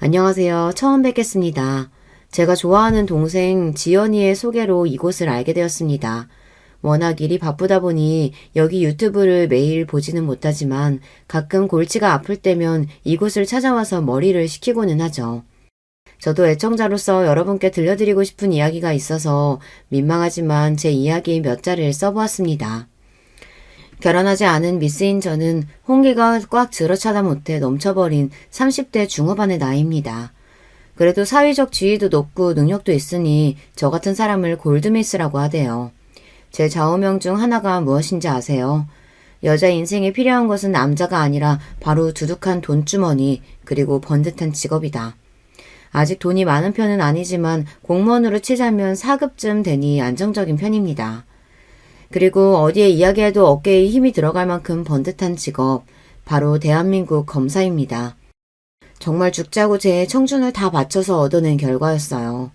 안녕하세요. 처음 뵙겠습니다. 제가 좋아하는 동생 지연이의 소개로 이곳을 알게 되었습니다. 워낙 일이 바쁘다 보니 여기 유튜브를 매일 보지는 못하지만 가끔 골치가 아플 때면 이곳을 찾아와서 머리를 식히고는 하죠. 저도 애청자로서 여러분께 들려드리고 싶은 이야기가 있어서 민망하지만 제 이야기 몇 자리를 써보았습니다. 결혼하지 않은 미스인 저는 홍기가 꽉 들어차다 못해 넘쳐버린 30대 중후반의 나이입니다. 그래도 사회적 지위도 높고 능력도 있으니 저 같은 사람을 골드미스라고 하대요. 제 좌우명 중 하나가 무엇인지 아세요? 여자 인생에 필요한 것은 남자가 아니라 바로 두둑한 돈주머니 그리고 번듯한 직업이다. 아직 돈이 많은 편은 아니지만 공무원으로 치자면 4급쯤 되니 안정적인 편입니다. 그리고 어디에 이야기해도 어깨에 힘이 들어갈 만큼 번듯한 직업, 바로 대한민국 검사입니다. 정말 죽자고 제 청춘을 다 바쳐서 얻어낸 결과였어요.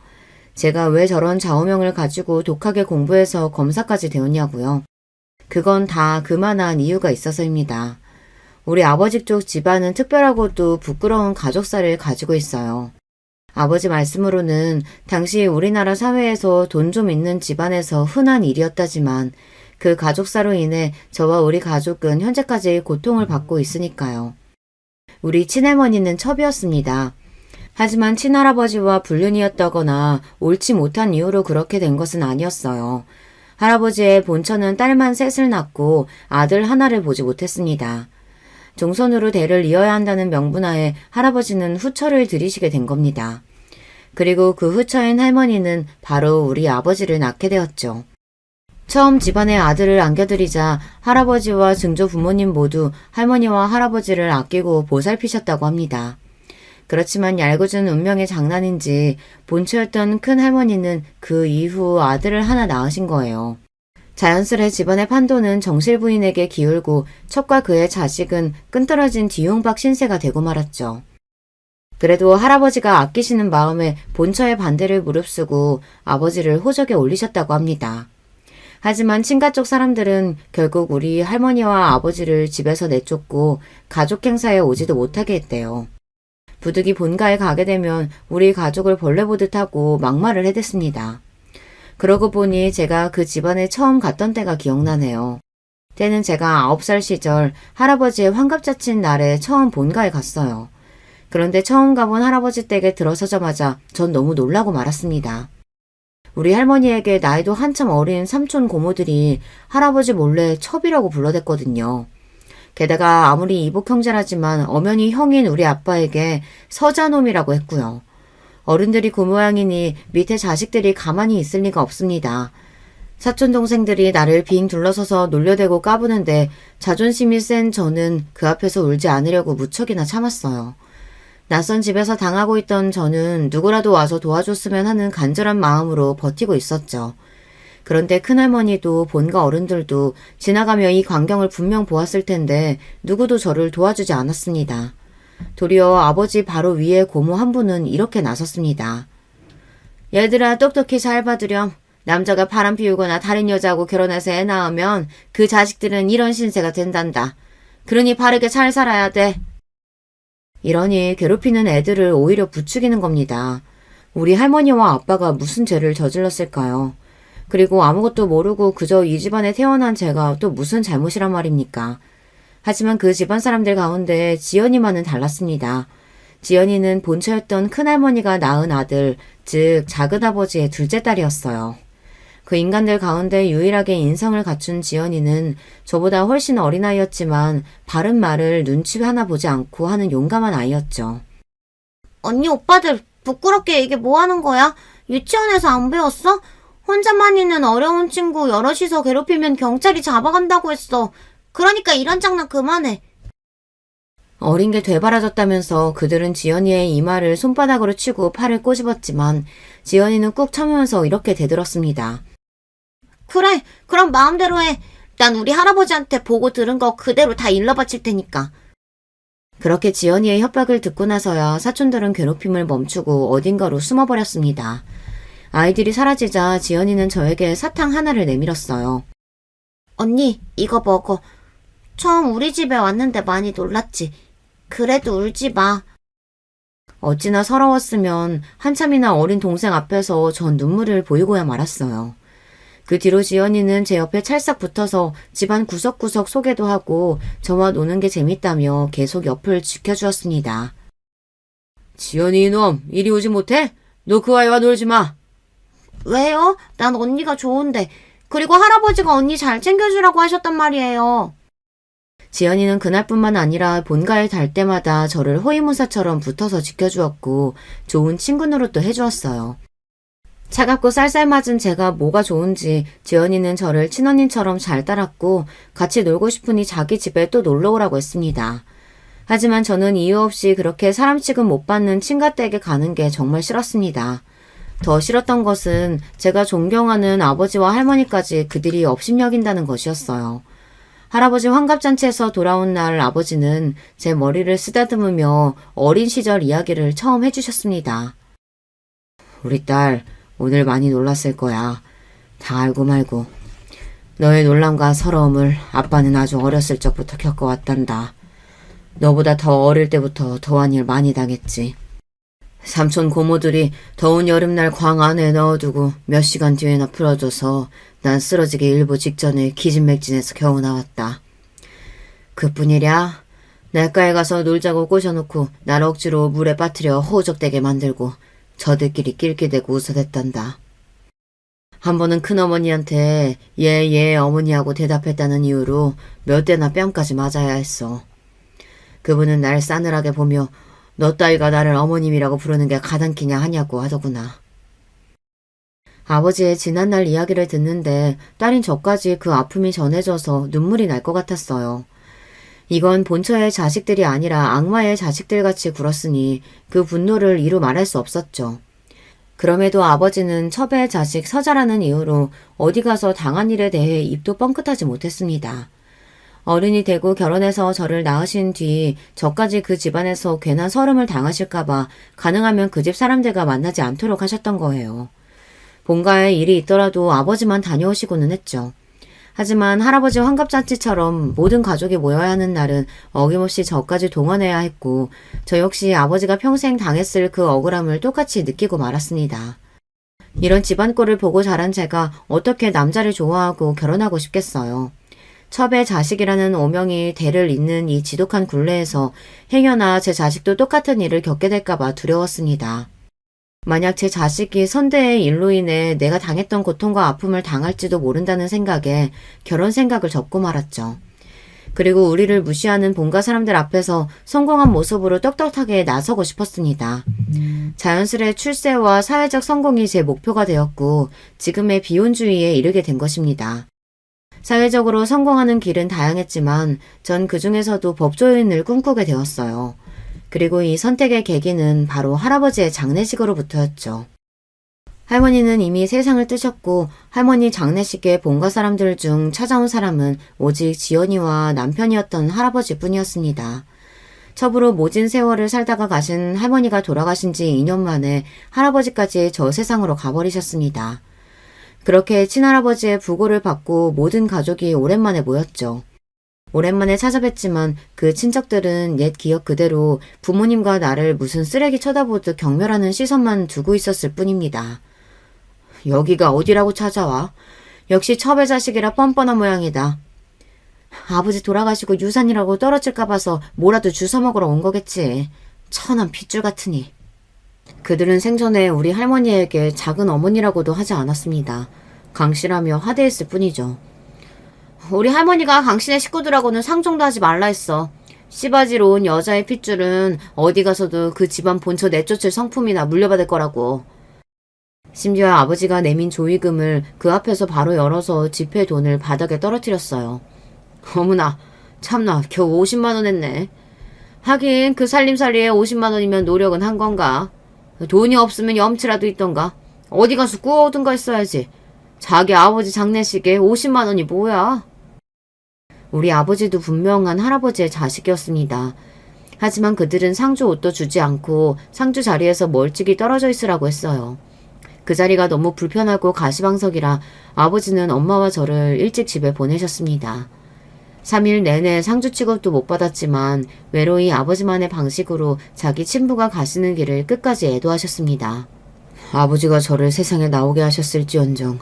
제가 왜 저런 좌우명을 가지고 독하게 공부해서 검사까지 되었냐고요. 그건 다 그만한 이유가 있어서입니다. 우리 아버지 쪽 집안은 특별하고도 부끄러운 가족사를 가지고 있어요. 아버지 말씀으로는 당시 우리나라 사회에서 돈 좀 있는 집안에서 흔한 일이었다지만 그 가족사로 인해 저와 우리 가족은 현재까지 고통을 받고 있으니까요. 우리 친할머니는 첩이었습니다. 하지만 친할아버지와 불륜이었다거나 옳지 못한 이유로 그렇게 된 것은 아니었어요. 할아버지의 본처는 딸만 셋을 낳고 아들 하나를 보지 못했습니다. 종손으로 대를 이어야 한다는 명분하에 할아버지는 후처를 들이시게 된 겁니다. 그리고 그 후처인 할머니는 바로 우리 아버지를 낳게 되었죠. 처음 집안에 아들을 안겨드리자 할아버지와 증조 부모님 모두 할머니와 할아버지를 아끼고 보살피셨다고 합니다. 그렇지만 얄궂은 운명의 장난인지 본처였던 큰 할머니는 그 이후 아들을 하나 낳으신 거예요. 자연스레 집안의 판도는 정실 부인에게 기울고 첩과 그의 자식은 끈떨어진 뒤용박 신세가 되고 말았죠. 그래도 할아버지가 아끼시는 마음에 본처의 반대를 무릅쓰고 아버지를 호적에 올리셨다고 합니다. 하지만 친가 쪽 사람들은 결국 우리 할머니와 아버지를 집에서 내쫓고 가족 행사에 오지도 못하게 했대요. 부득이 본가에 가게 되면 우리 가족을 벌레 보듯 하고 막말을 해댔습니다. 그러고 보니 제가 그 집안에 처음 갔던 때가 기억나네요. 때는 제가 9살 시절 할아버지의 환갑자친 날에 처음 본가에 갔어요. 그런데 처음 가본 할아버지 댁에 들어서자마자 전 너무 놀라고 말았습니다. 우리 할머니에게 나이도 한참 어린 삼촌 고모들이 할아버지 몰래 첩이라고 불러댔거든요. 게다가 아무리 이복 형제라지만 엄연히 형인 우리 아빠에게 서자놈이라고 했고요. 어른들이 그 모양이니 밑에 자식들이 가만히 있을 리가 없습니다. 사촌 동생들이 나를 빙 둘러서서 놀려대고 까부는데 자존심이 센 저는 그 앞에서 울지 않으려고 무척이나 참았어요. 낯선 집에서 당하고 있던 저는 누구라도 와서 도와줬으면 하는 간절한 마음으로 버티고 있었죠. 그런데 큰할머니도 본가 어른들도 지나가며 이 광경을 분명 보았을 텐데 누구도 저를 도와주지 않았습니다. 도리어 아버지 바로 위에 고모 한 분은 이렇게 나섰습니다. 얘들아 똑똑히 잘 봐두렴. 남자가 바람 피우거나 다른 여자하고 결혼해서 애 낳으면 그 자식들은 이런 신세가 된단다. 그러니 바르게 잘 살아야 돼. 이러니 괴롭히는 애들을 오히려 부추기는 겁니다. 우리 할머니와 아빠가 무슨 죄를 저질렀을까요? 그리고 아무것도 모르고 그저 이 집안에 태어난 제가 또 무슨 잘못이란 말입니까? 하지만 그 집안 사람들 가운데 지연이만은 달랐습니다. 지연이는 본처였던 큰할머니가 낳은 아들, 즉 작은아버지의 둘째 딸이었어요. 그 인간들 가운데 유일하게 인성을 갖춘 지연이는 저보다 훨씬 어린아이였지만 바른 말을 눈치 하나 보지 않고 하는 용감한 아이였죠. 언니 오빠들 부끄럽게 이게 뭐 하는 거야? 유치원에서 안 배웠어? 혼자만 있는 어려운 친구 여럿이서 괴롭히면 경찰이 잡아간다고 했어. 그러니까 이런 장난 그만해. 어린 게 되바라졌다면서 그들은 지연이의 이마를 손바닥으로 치고 팔을 꼬집었지만 지연이는 꾹 참으면서 이렇게 대들었습니다. 그래, 그럼 마음대로 해. 난 우리 할아버지한테 보고 들은 거 그대로 다 일러바칠 테니까. 그렇게 지연이의 협박을 듣고 나서야 사촌들은 괴롭힘을 멈추고 어딘가로 숨어버렸습니다. 아이들이 사라지자 지연이는 저에게 사탕 하나를 내밀었어요. 언니, 이거 먹어. 처음 우리 집에 왔는데 많이 놀랐지. 그래도 울지 마. 어찌나 서러웠으면 한참이나 어린 동생 앞에서 전 눈물을 보이고야 말았어요. 그 뒤로 지연이는 제 옆에 찰싹 붙어서 집안 구석구석 소개도 하고 저와 노는 게 재밌다며 계속 옆을 지켜주었습니다. 지연이 이놈, 이리 오지 못해? 너 그 아이와 놀지 마. 왜요? 난 언니가 좋은데. 그리고 할아버지가 언니 잘 챙겨주라고 하셨단 말이에요. 지연이는 그날뿐만 아니라 본가에 갈 때마다 저를 호위무사처럼 붙어서 지켜주었고 좋은 친구 노릇도 해주었어요. 차갑고 쌀쌀맞은 제가 뭐가 좋은지 지연이는 저를 친언니처럼 잘 따랐고 같이 놀고 싶으니 자기 집에 또 놀러 오라고 했습니다. 하지만 저는 이유 없이 그렇게 사람 취급 못 받는 친가댁에 가는 게 정말 싫었습니다. 더 싫었던 것은 제가 존경하는 아버지와 할머니까지 그들이 업신여긴다는 것이었어요. 할아버지 환갑잔치에서 돌아온 날 아버지는 제 머리를 쓰다듬으며 어린 시절 이야기를 처음 해주셨습니다. 우리 딸 오늘 많이 놀랐을 거야. 다 알고 말고. 너의 놀람과 서러움을 아빠는 아주 어렸을 적부터 겪어왔단다. 너보다 더 어릴 때부터 더한 일 많이 당했지. 삼촌 고모들이 더운 여름날 광 안에 넣어두고 몇 시간 뒤에나 풀어줘서 난 쓰러지기 일보 직전에 기진맥진해서 겨우 나왔다. 그뿐이랴. 냇가에 가서 놀자고 꼬셔놓고 날 억지로 물에 빠뜨려 호적되게 만들고 저들끼리 낄끼대고 웃어댔단다. 한 번은 큰어머니한테 예 어머니하고 대답했다는 이유로 몇 대나 뺨까지 맞아야 했어. 그분은 날 싸늘하게 보며 너 따위가 나를 어머님이라고 부르는 게 가당키냐 하냐고 하더구나. 아버지의 지난날 이야기를 듣는데 딸인 저까지 그 아픔이 전해져서 눈물이 날 것 같았어요. 이건 본처의 자식들이 아니라 악마의 자식들같이 굴었으니 그 분노를 이루 말할 수 없었죠. 그럼에도 아버지는 첩의 자식 서자라는 이유로 어디 가서 당한 일에 대해 입도 뻥끗하지 못했습니다. 어른이 되고 결혼해서 저를 낳으신 뒤 저까지 그 집안에서 괜한 서름을 당하실까봐 가능하면 그 집 사람들과 만나지 않도록 하셨던 거예요. 본가에 일이 있더라도 아버지만 다녀오시고는 했죠. 하지만 할아버지 환갑잔치처럼 모든 가족이 모여야 하는 날은 어김없이 저까지 동원해야 했고 저 역시 아버지가 평생 당했을 그 억울함을 똑같이 느끼고 말았습니다. 이런 집안꼴을 보고 자란 제가 어떻게 남자를 좋아하고 결혼하고 싶겠어요. 첩의 자식이라는 오명이 대를 잇는 이 지독한 굴레에서 행여나 제 자식도 똑같은 일을 겪게 될까봐 두려웠습니다. 만약 제 자식이 선대의 일로 인해 내가 당했던 고통과 아픔을 당할지도 모른다는 생각에 결혼 생각을 접고 말았죠. 그리고 우리를 무시하는 본가 사람들 앞에서 성공한 모습으로 떳떳하게 나서고 싶었습니다. 자연스레 출세와 사회적 성공이 제 목표가 되었고 지금의 비혼주의에 이르게 된 것입니다. 사회적으로 성공하는 길은 다양했지만 전 그중에서도 법조인을 꿈꾸게 되었어요. 그리고 이 선택의 계기는 바로 할아버지의 장례식으로부터였죠. 할머니는 이미 세상을 뜨셨고 할머니 장례식에 본가 사람들 중 찾아온 사람은 오직 지연이와 남편이었던 할아버지뿐이었습니다. 첩으로 모진 세월을 살다가 가신 할머니가 돌아가신 지 2년 만에 할아버지까지 저 세상으로 가버리셨습니다. 그렇게 친할아버지의 부고를 받고 모든 가족이 오랜만에 모였죠. 오랜만에 찾아뵀지만 그 친척들은 옛 기억 그대로 부모님과 나를 무슨 쓰레기 쳐다보듯 경멸하는 시선만 두고 있었을 뿐입니다. 여기가 어디라고 찾아와? 역시 첩의 자식이라 뻔뻔한 모양이다. 아버지 돌아가시고 유산이라고 떨어질까 봐서 뭐라도 주워먹으러 온 거겠지. 천한 핏줄 같으니. 그들은 생전에 우리 할머니에게 작은 어머니라고도 하지 않았습니다. 강씨라며 하대했을 뿐이죠. 우리 할머니가 강씨네 식구들하고는 상종도 하지 말라 했어. 씨바지로 온 여자의 핏줄은 어디 가서도 그 집안 본처 내쫓을 성품이나 물려받을 거라고. 심지어 아버지가 내민 조의금을 그 앞에서 바로 열어서 지폐 돈을 바닥에 떨어뜨렸어요. 어머나, 참나 겨우 50만 원 했네. 하긴 그 살림살이에 50만 원이면 노력은 한 건가. 돈이 없으면 염치라도 있던가. 어디 가서 구워오든가 했어야지. 자기 아버지 장례식에 50만 원이 뭐야. 우리 아버지도 분명한 할아버지의 자식이었습니다. 하지만 그들은 상주 옷도 주지 않고 상주 자리에서 멀찍이 떨어져 있으라고 했어요. 그 자리가 너무 불편하고 가시방석이라 아버지는 엄마와 저를 일찍 집에 보내셨습니다. 3일 내내 상주 취급도 못 받았지만 외로이 아버지만의 방식으로 자기 친부가 가시는 길을 끝까지 애도하셨습니다. 아버지가 저를 세상에 나오게 하셨을지언정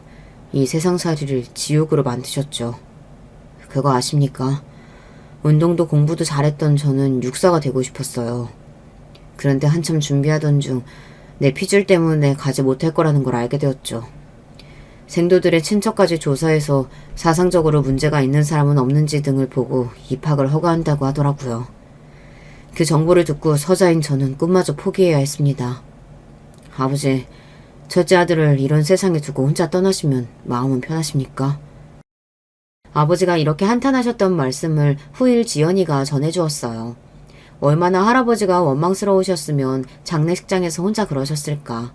이 세상살이를 지옥으로 만드셨죠. 그거 아십니까? 운동도 공부도 잘했던 저는 육사가 되고 싶었어요. 그런데 한참 준비하던 중 내 피줄 때문에 가지 못할 거라는 걸 알게 되었죠. 생도들의 친척까지 조사해서 사상적으로 문제가 있는 사람은 없는지 등을 보고 입학을 허가한다고 하더라고요. 그 정보를 듣고 서자인 저는 꿈마저 포기해야 했습니다. 아버지, 첫째 아들을 이런 세상에 두고 혼자 떠나시면 마음은 편하십니까? 아버지가 이렇게 한탄하셨던 말씀을 후일 지연이가 전해주었어요. 얼마나 할아버지가 원망스러우셨으면 장례식장에서 혼자 그러셨을까.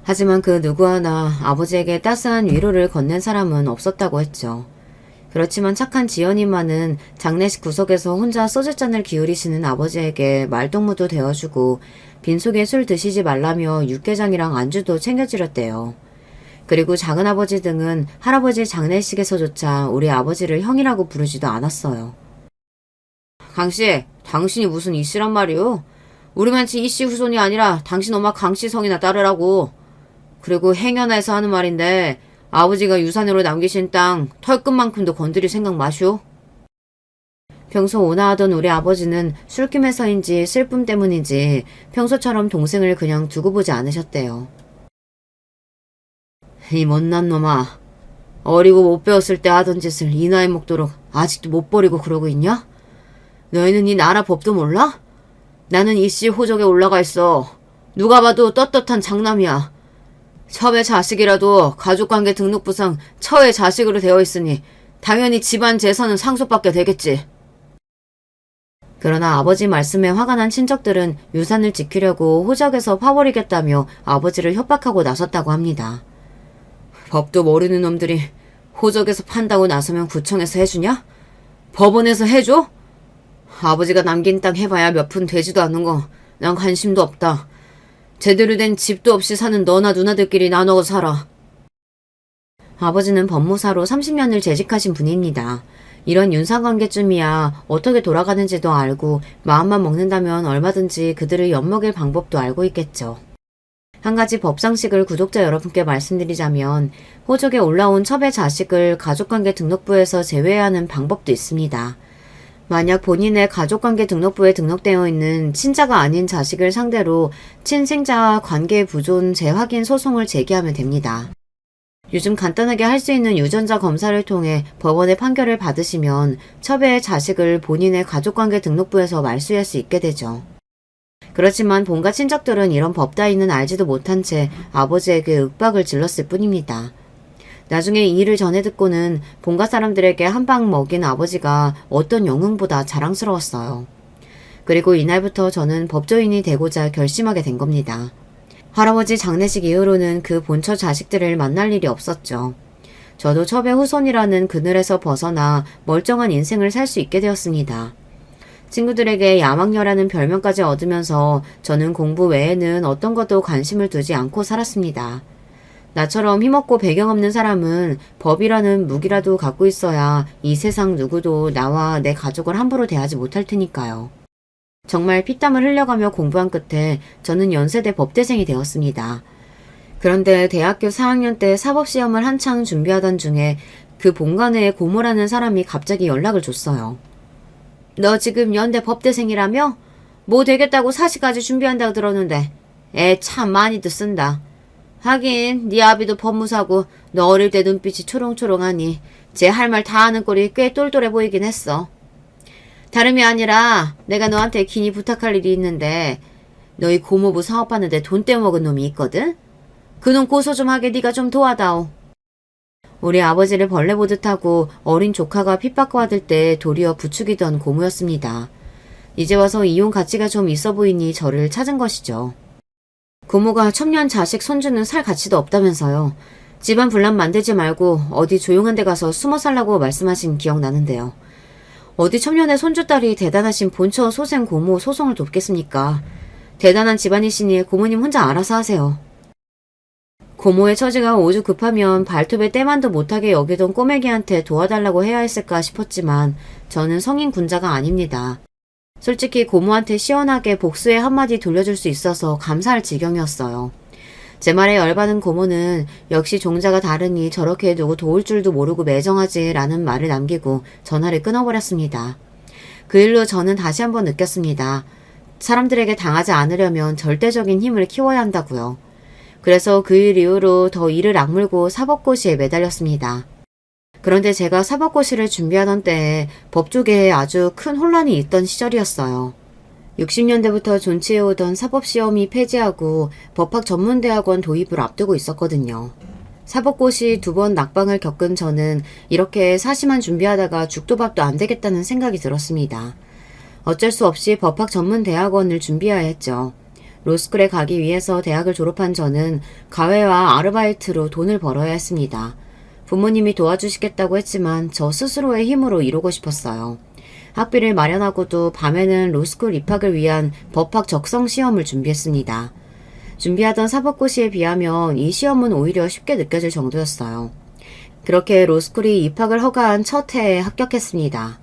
하지만 그 누구 하나 아버지에게 따스한 위로를 건넨 사람은 없었다고 했죠. 그렇지만 착한 지연이만은 장례식 구석에서 혼자 소주잔을 기울이시는 아버지에게 말동무도 되어주고 빈속에 술 드시지 말라며 육개장이랑 안주도 챙겨드렸대요. 그리고 작은아버지 등은 할아버지 장례식에서조차 우리 아버지를 형이라고 부르지도 않았어요. 강씨, 당신이 무슨 이씨란 말이오? 우리만치 이씨 후손이 아니라 당신 엄마 강씨 성이나 따르라고. 그리고 행여나에서 하는 말인데 아버지가 유산으로 남기신 땅 털끝만큼도 건드릴 생각 마시오. 평소 온화하던 우리 아버지는 술김에서인지 슬픔 때문인지 평소처럼 동생을 그냥 두고 보지 않으셨대요. 이 못난 놈아, 어리고 못 배웠을 때 하던 짓을 이 나이 먹도록 아직도 못 버리고 그러고 있냐? 너희는 이 나라 법도 몰라? 나는 이씨 호적에 올라가 있어. 누가 봐도 떳떳한 장남이야. 첩의 자식이라도 가족관계 등록부상 처의 자식으로 되어 있으니 당연히 집안 재산은 상속받게 되겠지. 그러나 아버지 말씀에 화가 난 친척들은 유산을 지키려고 호적에서 파버리겠다며 아버지를 협박하고 나섰다고 합니다. 법도 모르는 놈들이 호적에서 판다고 나서면 구청에서 해주냐? 법원에서 해줘? 아버지가 남긴 땅 해봐야 몇 푼 되지도 않는 거 난 관심도 없다. 제대로 된 집도 없이 사는 너나 누나들끼리 나눠 살아. 아버지는 법무사로 30년을 재직하신 분입니다. 이런 윤사관계쯤이야 어떻게 돌아가는지도 알고 마음만 먹는다면 얼마든지 그들을 엿먹일 방법도 알고 있겠죠. 한 가지 법상식을 구독자 여러분께 말씀드리자면 호적에 올라온 첩의 자식을 가족관계 등록부에서 제외하는 방법도 있습니다. 만약 본인의 가족관계 등록부에 등록되어 있는 친자가 아닌 자식을 상대로 친생자 관계 부존 재확인 소송을 제기하면 됩니다. 요즘 간단하게 할 수 있는 유전자 검사를 통해 법원의 판결을 받으시면 첩의 자식을 본인의 가족관계 등록부에서 말소할 수 있게 되죠. 그렇지만 본가 친척들은 이런 법 따위는 알지도 못한 채 아버지에게 윽박을 질렀을 뿐입니다. 나중에 이 일을 전해 듣고는 본가 사람들에게 한 방 먹인 아버지가 어떤 영웅보다 자랑스러웠어요. 그리고 이날부터 저는 법조인이 되고자 결심하게 된 겁니다. 할아버지 장례식 이후로는 그 본처 자식들을 만날 일이 없었죠. 저도 첩의 후손이라는 그늘에서 벗어나 멀쩡한 인생을 살 수 있게 되었습니다. 친구들에게 야망녀라는 별명까지 얻으면서 저는 공부 외에는 어떤 것도 관심을 두지 않고 살았습니다. 나처럼 힘없고 배경 없는 사람은 법이라는 무기라도 갖고 있어야 이 세상 누구도 나와 내 가족을 함부로 대하지 못할 테니까요. 정말 피땀을 흘려가며 공부한 끝에 저는 연세대 법대생이 되었습니다. 그런데 대학교 4학년 때 사법시험을 한창 준비하던 중에 그 본관의 고모라는 사람이 갑자기 연락을 줬어요. 너 지금 연대 법대생이라며? 뭐 되겠다고 사시까지 준비한다고 들었는데 애 참 많이도 쓴다. 하긴 네 아비도 법무사고 너 어릴 때 눈빛이 초롱초롱하니 쟤 할 말 다 아는 꼴이 꽤 똘똘해 보이긴 했어. 다름이 아니라 내가 너한테 긴히 부탁할 일이 있는데 너희 고모부 사업하는데 돈 떼먹은 놈이 있거든? 그놈 고소 좀 하게 네가 좀 도와다오. 우리 아버지를 벌레 보듯 하고 어린 조카가 핍박받을 때 도리어 부추기던 고모였습니다. 이제 와서 이혼 가치가 좀 있어 보이니 저를 찾은 것이죠. 고모가 첩년 자식 손주는 살 가치도 없다면서요. 집안 분란 만들지 말고 어디 조용한 데 가서 숨어 살라고 말씀하신 기억 나는데요. 어디 첩년의 손주딸이 대단하신 본처 소생 고모 소송을 돕겠습니까? 대단한 집안이시니 고모님 혼자 알아서 하세요. 고모의 처지가 오죽 급하면 발톱에 때만도 못하게 여기던 꼬맹이한테 도와달라고 해야 했을까 싶었지만 저는 성인 군자가 아닙니다. 솔직히 고모한테 시원하게 복수의 한마디 돌려줄 수 있어서 감사할 지경이었어요. 제 말에 열받은 고모는 역시 종자가 다르니 저렇게 누구 도울 줄도 모르고 매정하지 라는 말을 남기고 전화를 끊어버렸습니다. 그 일로 저는 다시 한번 느꼈습니다. 사람들에게 당하지 않으려면 절대적인 힘을 키워야 한다고요. 그래서 그 일 이후로 더 이를 악물고 사법고시에 매달렸습니다. 그런데 제가 사법고시를 준비하던 때에 법조계에 아주 큰 혼란이 있던 시절이었어요. 60년대부터 존치해오던 사법시험이 폐지하고 법학전문대학원 도입을 앞두고 있었거든요. 사법고시 2번 낙방을 겪은 저는 이렇게 사시만 준비하다가 죽도 밥도 안 되겠다는 생각이 들었습니다. 어쩔 수 없이 법학전문대학원을 준비해야 했죠. 로스쿨에 가기 위해서 대학을 졸업한 저는 가외와 아르바이트로 돈을 벌어야 했습니다. 부모님이 도와주시겠다고 했지만 저 스스로의 힘으로 이루고 싶었어요. 학비를 마련하고도 밤에는 로스쿨 입학을 위한 법학 적성 시험을 준비했습니다. 준비하던 사법고시에 비하면 이 시험은 오히려 쉽게 느껴질 정도였어요. 그렇게 로스쿨이 입학을 허가한 첫 해에 합격했습니다.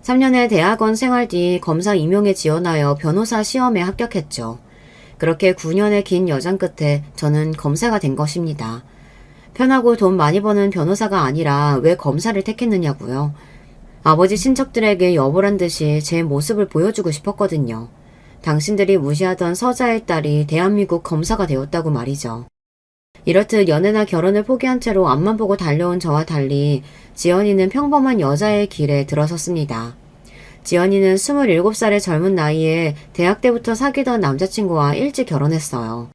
3년의 대학원 생활 뒤 검사 임용에 지원하여 변호사 시험에 합격했죠. 그렇게 9년의 긴 여정 끝에 저는 검사가 된 것입니다. 편하고 돈 많이 버는 변호사가 아니라 왜 검사를 택했느냐고요. 아버지 친척들에게 여보란 듯이 제 모습을 보여주고 싶었거든요. 당신들이 무시하던 서자의 딸이 대한민국 검사가 되었다고 말이죠. 이렇듯 연애나 결혼을 포기한 채로 앞만 보고 달려온 저와 달리 지연이는 평범한 여자의 길에 들어섰습니다. 지연이는 27살의 젊은 나이에 대학 때부터 사귀던 남자친구와 일찍 결혼했어요.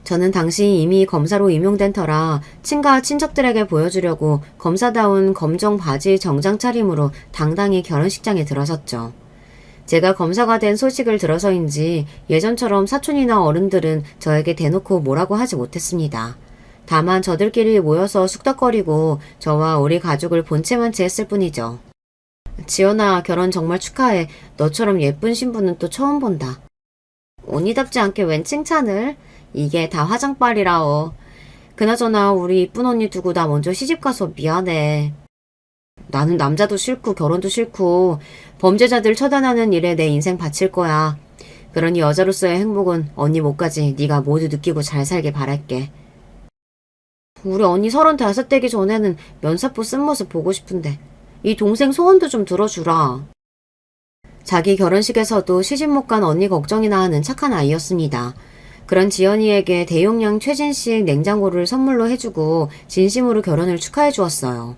저는 당시 이미 검사로 임용된 터라 친가 친척들에게 보여주려고 검사다운 검정 바지 정장 차림으로 당당히 결혼식장에 들어섰죠. 제가 검사가 된 소식을 들어서인지 예전처럼 사촌이나 어른들은 저에게 대놓고 뭐라고 하지 못했습니다. 다만 저들끼리 모여서 쑥덕거리고 저와 우리 가족을 본체만 채 했을 뿐이죠. 지연아, 결혼 정말 축하해. 너처럼 예쁜 신부는 또 처음 본다. 언니답지 않게 웬 칭찬을? 이게 다 화장빨이라오. 그나저나 우리 이쁜 언니 두고 나 먼저 시집가서 미안해. 나는 남자도 싫고 결혼도 싫고 범죄자들 처단하는 일에 내 인생 바칠 거야. 그러니 여자로서의 행복은 언니 몫까지 네가 모두 느끼고 잘 살길 바랄게. 우리 언니 35 되기 전에는 면사포 쓴 모습 보고 싶은데 이 동생 소원도 좀 들어주라. 자기 결혼식에서도 시집 못 간 언니 걱정이나 하는 착한 아이였습니다. 그런 지연이에게 대용량 최신식 냉장고를 선물로 해주고 진심으로 결혼을 축하해 주었어요.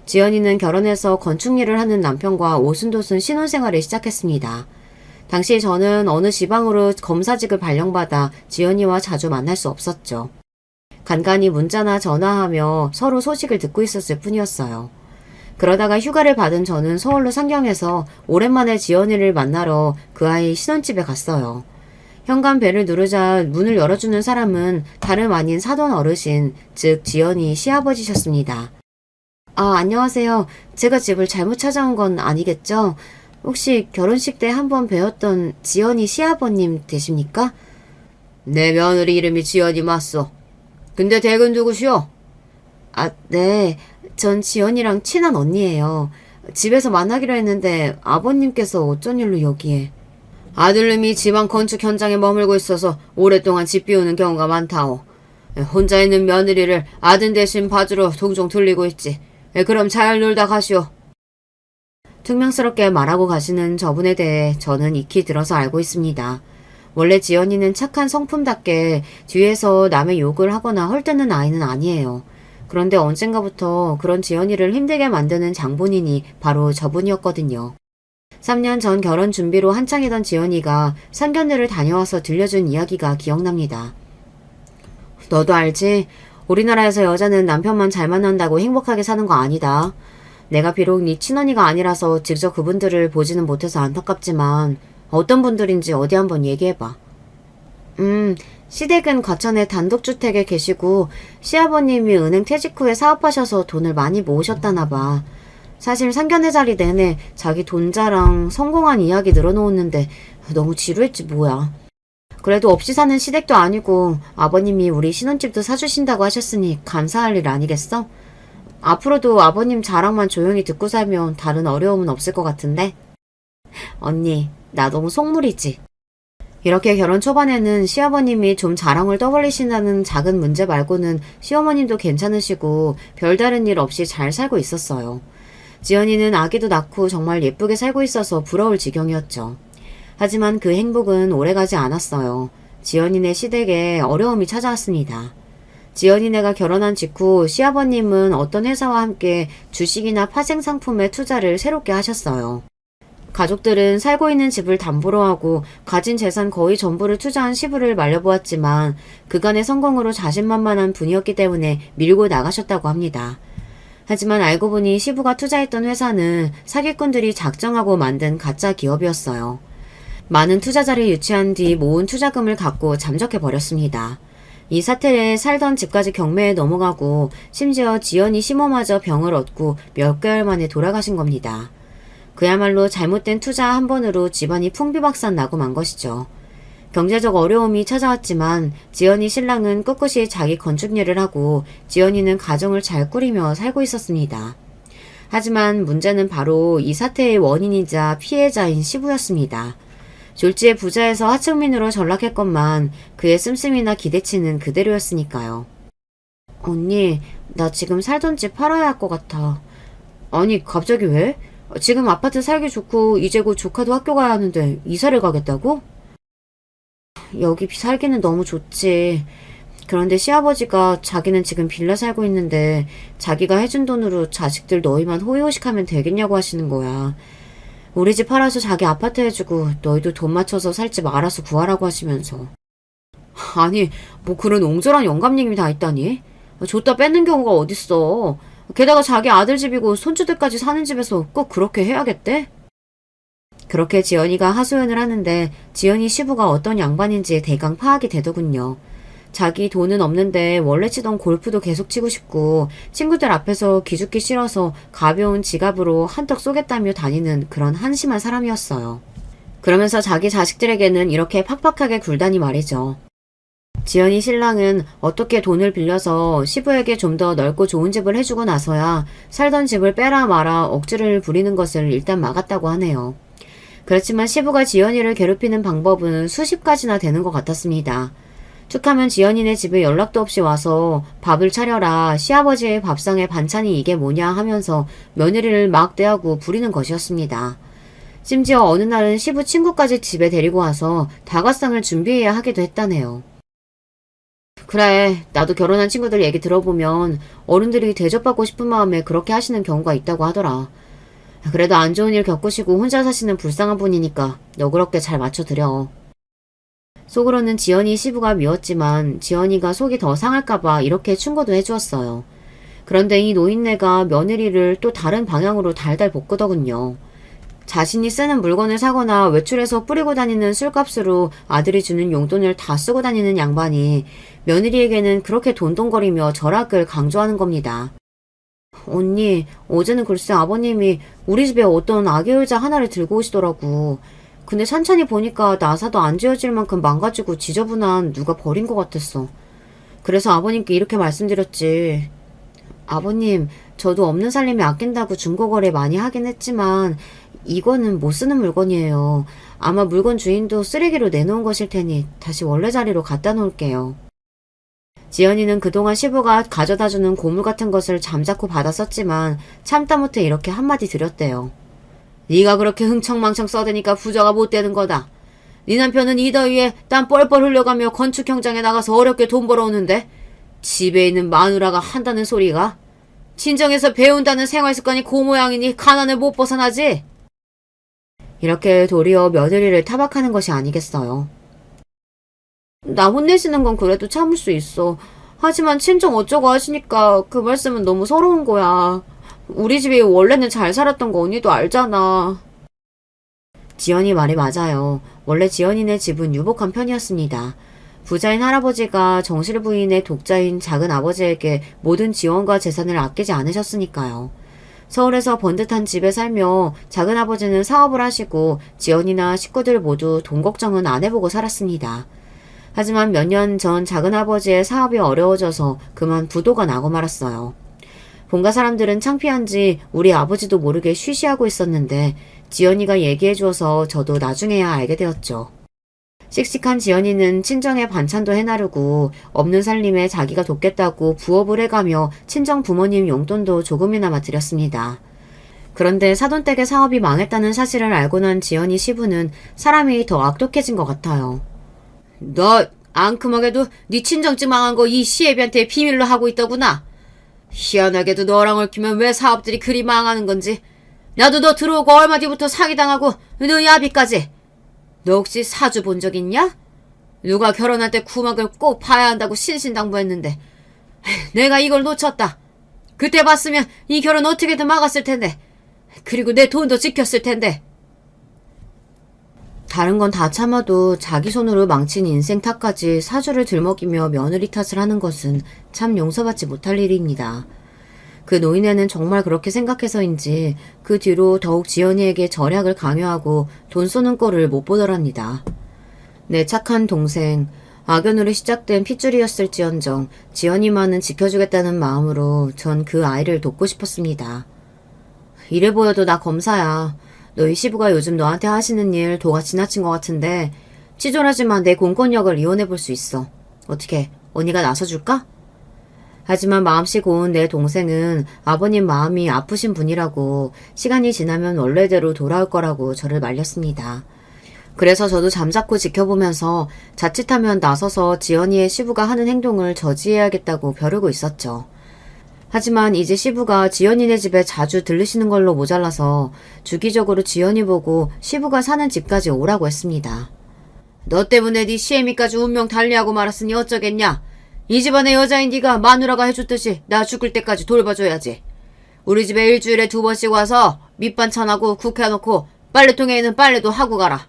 지연이는 결혼해서 건축 일을 하는 남편과 오순도순 신혼생활을 시작했습니다. 당시 저는 어느 지방으로 검사직을 발령받아 지연이와 자주 만날 수 없었죠. 간간히 문자나 전화하며 서로 소식을 듣고 있었을 뿐이었어요. 그러다가 휴가를 받은 저는 서울로 상경해서 오랜만에 지연이를 만나러 그 아이 신혼집에 갔어요. 현관 벨을 누르자 문을 열어주는 사람은 다름 아닌 사돈 어르신, 즉 지연이 시아버지셨습니다. 아, 안녕하세요. 제가 집을 잘못 찾아온 건 아니겠죠? 혹시 결혼식 때 한번 뵈었던 지연이 시아버님 되십니까? 내 며느리 이름이 지연이 맞소. 근데 댁은 누구시오? 아, 네. 전 지연이랑 친한 언니예요. 집에서 만나기로 했는데 아버님께서 어쩐 일로 여기에. 아들님이 지방 건축 현장에 머물고 있어서 오랫동안 집 비우는 경우가 많다오. 혼자 있는 며느리를 아들 대신 봐주러 종종 들리고 있지. 그럼 잘 놀다 가시오. 퉁명스럽게 말하고 가시는 저분에 대해 저는 익히 들어서 알고 있습니다. 원래 지연이는 착한 성품답게 뒤에서 남의 욕을 하거나 헐뜯는 아이는 아니에요. 그런데 언젠가부터 그런 지연이를 힘들게 만드는 장본인이 바로 저분이었거든요. 3년 전 결혼 준비로 한창이던 지연이가 상견례를 다녀와서 들려준 이야기가 기억납니다. 너도 알지? 우리나라에서 여자는 남편만 잘 만난다고 행복하게 사는 거 아니다. 내가 비록 네 친언니가 아니라서 직접 그분들을 보지는 못해서 안타깝지만 어떤 분들인지 어디 한번 얘기해봐. 시댁은 과천의 단독주택에 계시고 시아버님이 은행 퇴직 후에 사업하셔서 돈을 많이 모으셨다나 봐. 사실 상견례 자리 내내 자기 돈 자랑 성공한 이야기 늘어놓았는데 너무 지루했지 뭐야. 그래도 없이 사는 시댁도 아니고 아버님이 우리 신혼집도 사주신다고 하셨으니 감사할 일 아니겠어? 앞으로도 아버님 자랑만 조용히 듣고 살면 다른 어려움은 없을 것 같은데? 언니, 나 너무 속물이지? 이렇게 결혼 초반에는 시아버님이 좀 자랑을 떠벌리신다는 작은 문제 말고는 시어머님도 괜찮으시고 별다른 일 없이 잘 살고 있었어요. 지연이는 아기도 낳고 정말 예쁘게 살고 있어서 부러울 지경이었죠. 하지만 그 행복은 오래가지 않았어요. 지연이네 시댁에 어려움이 찾아왔습니다. 지연이네가 결혼한 직후 시아버님은 어떤 회사와 함께 주식이나 파생 상품에 투자를 새롭게 하셨어요. 가족들은 살고 있는 집을 담보로 하고 가진 재산 거의 전부를 투자한 시부를 말려보았지만 그간의 성공으로 자신만만한 분이었기 때문에 밀고 나가셨다고 합니다. 하지만 알고 보니 시부가 투자했던 회사는 사기꾼들이 작정하고 만든 가짜 기업이었어요. 많은 투자자를 유치한 뒤 모은 투자금을 갖고 잠적해버렸습니다. 이 사태에 살던 집까지 경매에 넘어가고 심지어 지연이 시모마저 병을 얻고 몇 개월 만에 돌아가신 겁니다. 그야말로 잘못된 투자 한 번으로 집안이 풍비박산 나고 만 것이죠. 경제적 어려움이 찾아왔지만 지연이 신랑은 꿋꿋이 자기 건축 일을 하고 지연이는 가정을 잘 꾸리며 살고 있었습니다. 하지만 문제는 바로 이 사태의 원인이자 피해자인 시부였습니다. 졸지에 부자에서 하층민으로 전락했건만 그의 씀씀이나 기대치는 그대로였으니까요. 언니, 나 지금 살던 집 팔아야 할 것 같아. 아니, 갑자기 왜? 지금 아파트 살기 좋고 이제 곧 조카도 학교 가야 하는데 이사를 가겠다고? 여기 살기는 너무 좋지. 그런데 시아버지가 자기는 지금 빌라 살고 있는데 자기가 해준 돈으로 자식들 너희만 호의호식하면 되겠냐고 하시는 거야. 우리 집 팔아서 자기 아파트 해주고 너희도 돈 맞춰서 살 집 알아서 구하라고 하시면서. 아니, 뭐 그런 옹졸한 영감님이 다 있다니? 줬다 뺏는 경우가 어딨어. 게다가 자기 아들 집이고 손주들까지 사는 집에서 꼭 그렇게 해야겠대? 그렇게 지연이가 하소연을 하는데 지연이 시부가 어떤 양반인지 대강 파악이 되더군요. 자기 돈은 없는데 원래 치던 골프도 계속 치고 싶고 친구들 앞에서 기죽기 싫어서 가벼운 지갑으로 한턱 쏘겠다며 다니는 그런 한심한 사람이었어요. 그러면서 자기 자식들에게는 이렇게 팍팍하게 굴다니 말이죠. 지연이 신랑은 어떻게 돈을 빌려서 시부에게 좀 더 넓고 좋은 집을 해주고 나서야 살던 집을 빼라 마라 억지를 부리는 것을 일단 막았다고 하네요. 그렇지만 시부가 지연이를 괴롭히는 방법은 수십 가지나 되는 것 같았습니다. 툭하면 지연이네 집에 연락도 없이 와서 밥을 차려라, 시아버지의 밥상에 반찬이 이게 뭐냐 하면서 며느리를 막 대하고 부리는 것이었습니다. 심지어 어느 날은 시부 친구까지 집에 데리고 와서 다과상을 준비해야 하기도 했다네요. 그래, 나도 결혼한 친구들 얘기 들어보면 어른들이 대접받고 싶은 마음에 그렇게 하시는 경우가 있다고 하더라. 그래도 안 좋은 일 겪으시고 혼자 사시는 불쌍한 분이니까 너그럽게 잘 맞춰드려. 속으로는 지연이 시부가 미웠지만 지연이가 속이 더 상할까봐 이렇게 충고도 해주었어요. 그런데 이 노인네가 며느리를 또 다른 방향으로 달달 볶으더군요. 자신이 쓰는 물건을 사거나 외출해서 뿌리고 다니는 술값으로 아들이 주는 용돈을 다 쓰고 다니는 양반이 며느리에게는 그렇게 돈돈거리며 절약을 강조하는 겁니다. 언니, 어제는 글쎄 아버님이 우리 집에 어떤 아기 의자 하나를 들고 오시더라고. 근데 찬찬히 보니까 나사도 안 지어질 만큼 망가지고 지저분한 누가 버린 것 같았어. 그래서 아버님께 이렇게 말씀드렸지. 아버님, 저도 없는 살림에 아낀다고 중고거래 많이 하긴 했지만 이거는 못 쓰는 물건이에요. 아마 물건 주인도 쓰레기로 내놓은 것일 테니 다시 원래 자리로 갖다 놓을게요. 지연이는 그동안 시부가 가져다주는 고물 같은 것을 잠자코 받아 썼지만 참다 못해 이렇게 한마디 드렸대요. 네가 그렇게 흥청망청 써대니까 부자가 못 되는 거다. 네 남편은 이 더위에 땀 뻘뻘 흘려가며 건축 현장에 나가서 어렵게 돈 벌어오는데 집에 있는 마누라가 한다는 소리가 친정에서 배운다는 생활 습관이 그 모양이니 가난을 못 벗어나지. 이렇게 도리어 며느리를 타박하는 것이 아니겠어요. 나 혼내시는 건 그래도 참을 수 있어. 하지만 친정 어쩌고 하시니까 그 말씀은 너무 서러운 거야. 우리 집이 원래는 잘 살았던 거 언니도 알잖아. 지연이 말이 맞아요. 원래 지연이네 집은 유복한 편이었습니다. 부자인 할아버지가 정실 부인의 독자인 작은 아버지에게 모든 지원과 재산을 아끼지 않으셨으니까요. 서울에서 번듯한 집에 살며 작은 아버지는 사업을 하시고 지연이나 식구들 모두 돈 걱정은 안 해보고 살았습니다. 하지만 몇 년 전 작은아버지의 사업이 어려워져서 그만 부도가 나고 말았어요. 본가 사람들은 창피한지 우리 아버지도 모르게 쉬쉬하고 있었는데 지연이가 얘기해줘서 저도 나중에야 알게 되었죠. 씩씩한 지연이는 친정에 반찬도 해나르고 없는 살림에 자기가 돕겠다고 부업을 해가며 친정 부모님 용돈도 조금이나마 드렸습니다. 그런데 사돈댁의 사업이 망했다는 사실을 알고 난 지연이 시부는 사람이 더 악독해진 것 같아요. 너 앙큼하게도 네 친정집 망한 거 이 시애비한테 비밀로 하고 있더구나. 희한하게도 너랑 얽히면 왜 사업들이 그리 망하는 건지. 나도 너 들어오고 얼마 뒤부터 사기당하고 너 야비까지. 너 혹시 사주 본 적 있냐? 누가 결혼할 때 구막을 꼭 봐야 한다고 신신당부했는데 내가 이걸 놓쳤다. 그때 봤으면 이 결혼 어떻게든 막았을 텐데. 그리고 내 돈도 지켰을 텐데. 다른 건 다 참아도 자기 손으로 망친 인생 탓까지 사주를 들먹이며 며느리 탓을 하는 것은 참 용서받지 못할 일입니다. 그 노인네는 정말 그렇게 생각해서인지 그 뒤로 더욱 지연이에게 절약을 강요하고 돈 쏘는 꼴을 못 보더랍니다. 내 착한 동생, 악연으로 시작된 핏줄이었을지언정 지연이만은 지켜주겠다는 마음으로 전 그 아이를 돕고 싶었습니다. 이래 보여도 나 검사야. 너희 시부가 요즘 너한테 하시는 일 도가 지나친 것 같은데 치졸하지만 내 공권력을 이용해볼 수 있어. 어떻게 언니가 나서줄까? 하지만 마음씨 고운 내 동생은 아버님 마음이 아프신 분이라고 시간이 지나면 원래대로 돌아올 거라고 저를 말렸습니다. 그래서 저도 잠자코 지켜보면서 자칫하면 나서서 지연이의 시부가 하는 행동을 저지해야겠다고 벼르고 있었죠. 하지만 이제 시부가 지연이네 집에 자주 들르시는 걸로 모자라서 주기적으로 지연이 보고 시부가 사는 집까지 오라고 했습니다. 너 때문에 네 시애미까지 운명 달리하고 말았으니 어쩌겠냐? 이 집안의 여자인 네가 마누라가 해줬듯이 나 죽을 때까지 돌봐줘야지. 우리 집에 일주일에 2번씩 와서 밑반찬하고 국 해놓고 빨래통에 있는 빨래도 하고 가라.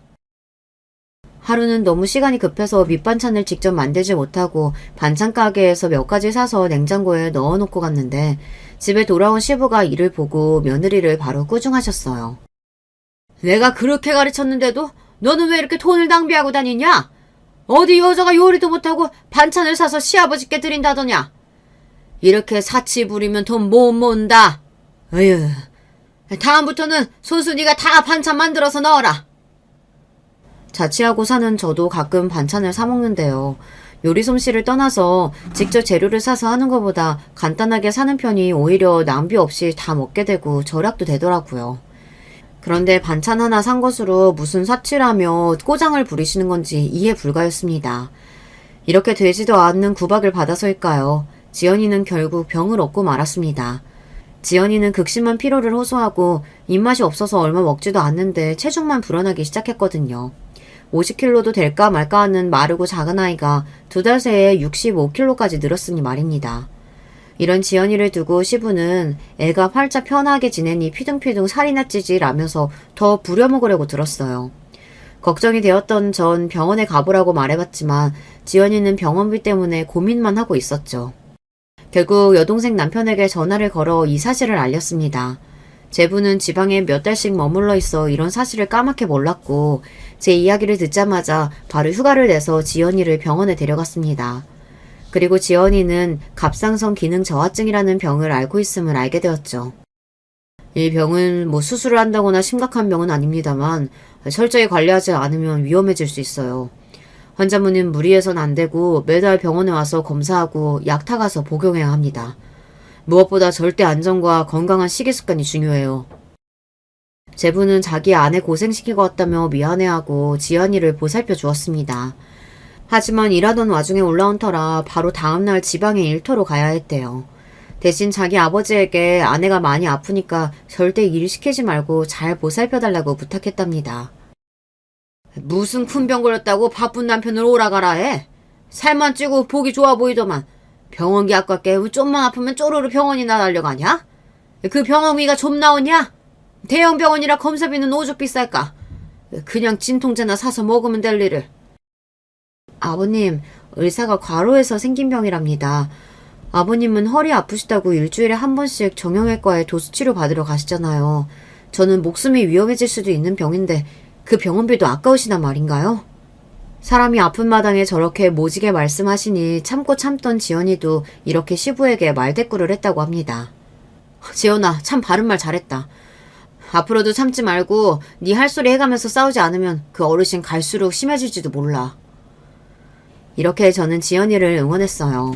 하루는 너무 시간이 급해서 밑반찬을 직접 만들지 못하고 반찬 가게에서 몇 가지 사서 냉장고에 넣어놓고 갔는데 집에 돌아온 시부가 이를 보고 며느리를 바로 꾸중하셨어요. 내가 그렇게 가르쳤는데도 너는 왜 이렇게 돈을 낭비하고 다니냐? 어디 여자가 요리도 못하고 반찬을 사서 시아버지께 드린다더냐? 이렇게 사치 부리면 돈 못 모은다. 어휴, 다음부터는 손수 네가 다 반찬 만들어서 넣어라. 자취하고 사는 저도 가끔 반찬을 사 먹는데요. 요리 솜씨를 떠나서 직접 재료를 사서 하는 것보다 간단하게 사는 편이 오히려 낭비 없이 다 먹게 되고 절약도 되더라고요. 그런데 반찬 하나 산 것으로 무슨 사치라며 꼬장을 부리시는 건지 이해 불가였습니다. 이렇게 되지도 않는 구박을 받아서일까요? 지연이는 결국 병을 얻고 말았습니다. 지연이는 극심한 피로를 호소하고 입맛이 없어서 얼마 먹지도 않는데 체중만 불어나기 시작했거든요. 50kg도 될까 말까 하는 마르고 작은 아이가 2달 새에 65kg까지 늘었으니 말입니다. 이런 지연이를 두고 시부는 애가 활짝 편하게 지내니 피둥피둥 살이나 찌질하면서 더 부려먹으려고 들었어요. 걱정이 되었던 전 병원에 가보라고 말해봤지만 지연이는 병원비 때문에 고민만 하고 있었죠. 결국 여동생 남편에게 전화를 걸어 이 사실을 알렸습니다. 제부는 지방에 몇 달씩 머물러 있어 이런 사실을 까맣게 몰랐고 제 이야기를 듣자마자 바로 휴가를 내서 지연이를 병원에 데려갔습니다. 그리고 지연이는 갑상선 기능 저하증이라는 병을 앓고 있음을 알게 되었죠. 이 병은 수술을 한다거나 심각한 병은 아닙니다만 철저히 관리하지 않으면 위험해질 수 있어요. 환자분은 무리해선 안 되고 매달 병원에 와서 검사하고 약 타가서 복용해야 합니다. 무엇보다 절대 안전과 건강한 식이습관이 중요해요. 제부는 자기 아내 고생시키고 왔다며 미안해하고 지연이를 보살펴 주었습니다. 하지만 일하던 와중에 올라온 터라 바로 다음날 지방에 일터로 가야 했대요. 대신 자기 아버지에게 아내가 많이 아프니까 절대 일 시키지 말고 잘 보살펴달라고 부탁했답니다. 무슨 큰 병 걸렸다고 바쁜 남편을 오라가라 해? 살만 찌고 보기 좋아 보이더만 병원비 아깝게 좀만 아프면 쪼르르 병원이나 달려가냐? 그 병원비가 좀 나오냐? 대형 병원이라 검사비는 오죽 비쌀까? 그냥 진통제나 사서 먹으면 될 일을. 아버님, 의사가 과로해서 생긴 병이랍니다. 아버님은 허리 아프시다고 일주일에 한 번씩 정형외과에 도수치료 받으러 가시잖아요. 저는 목숨이 위험해질 수도 있는 병인데 그 병원비도 아까우시단 말인가요? 사람이 아픈 마당에 저렇게 모지게 말씀하시니 참고 참던 지연이도 이렇게 시부에게 말대꾸를 했다고 합니다. 지연아, 참 바른 말 잘했다. 앞으로도 참지 말고 네 할 소리 해가면서 싸우지 않으면 그 어르신 갈수록 심해질지도 몰라. 이렇게 저는 지연이를 응원했어요.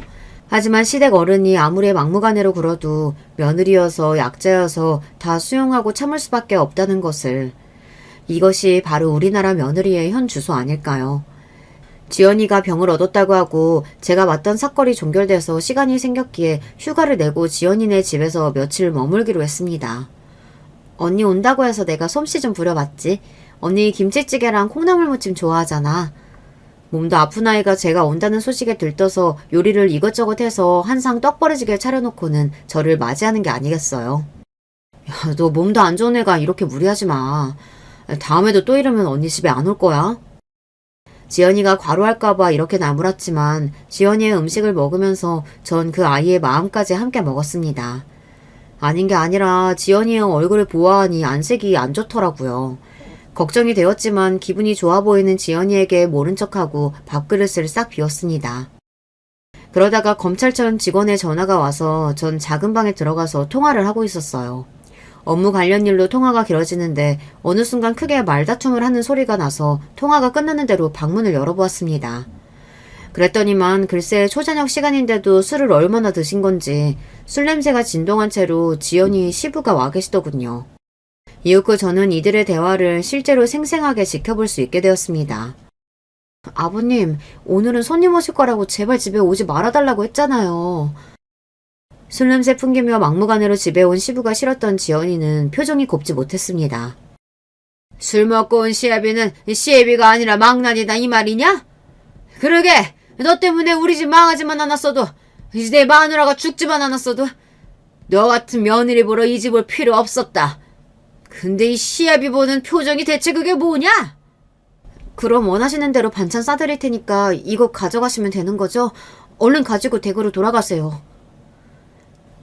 하지만 시댁 어른이 아무리 막무가내로 굴어도 며느리여서 약자여서 다 수용하고 참을 수밖에 없다는 것을, 이것이 바로 우리나라 며느리의 현 주소 아닐까요? 지연이가 병을 얻었다고 하고 제가 맡던 사건이 종결돼서 시간이 생겼기에 휴가를 내고 지연이네 집에서 며칠 머물기로 했습니다. 언니 온다고 해서 내가 솜씨 좀 부려봤지. 언니 김치찌개랑 콩나물무침 좋아하잖아. 몸도 아픈 아이가 제가 온다는 소식에 들떠서 요리를 이것저것 해서 한상 떡버리지게 차려놓고는 저를 맞이하는 게 아니겠어요. 야, 너 몸도 안 좋은 애가 이렇게 무리하지 마. 다음에도 또 이러면 언니 집에 안 올 거야. 지연이가 과로할까봐 이렇게 나무랐지만 지연이의 음식을 먹으면서 전 그 아이의 마음까지 함께 먹었습니다. 아닌 게 아니라 지연이의 얼굴을 보아하니 안색이 안 좋더라고요. 걱정이 되었지만 기분이 좋아 보이는 지연이에게 모른 척하고 밥그릇을 싹 비웠습니다. 그러다가 검찰청 직원의 전화가 와서 전 작은 방에 들어가서 통화를 하고 있었어요. 업무 관련 일로 통화가 길어지는데 어느 순간 크게 말다툼을 하는 소리가 나서 통화가 끝나는 대로 방문을 열어보았습니다. 그랬더니만 글쎄 초저녁 시간인데도 술을 얼마나 드신 건지 술 냄새가 진동한 채로 지연이 시부가 와 계시더군요. 이윽고 저는 이들의 대화를 실제로 생생하게 지켜볼 수 있게 되었습니다. 아버님, 오늘은 손님 오실 거라고 제발 집에 오지 말아달라고 했잖아요. 술 냄새 풍기며 막무가내로 집에 온 시부가 싫었던 지연이는 표정이 곱지 못했습니다. 술 먹고 온 시애비는 시애비가 아니라 망나니다 이 말이냐? 그러게, 너 때문에 우리 집 망하지만 않았어도 이제 내 마누라가 죽지만 않았어도 너 같은 며느리 보러 이 집 올 필요 없었다. 근데 이 시애비 보는 표정이 대체 그게 뭐냐? 그럼 원하시는 대로 반찬 싸드릴 테니까 이거 가져가시면 되는 거죠? 얼른 가지고 댁으로 돌아가세요.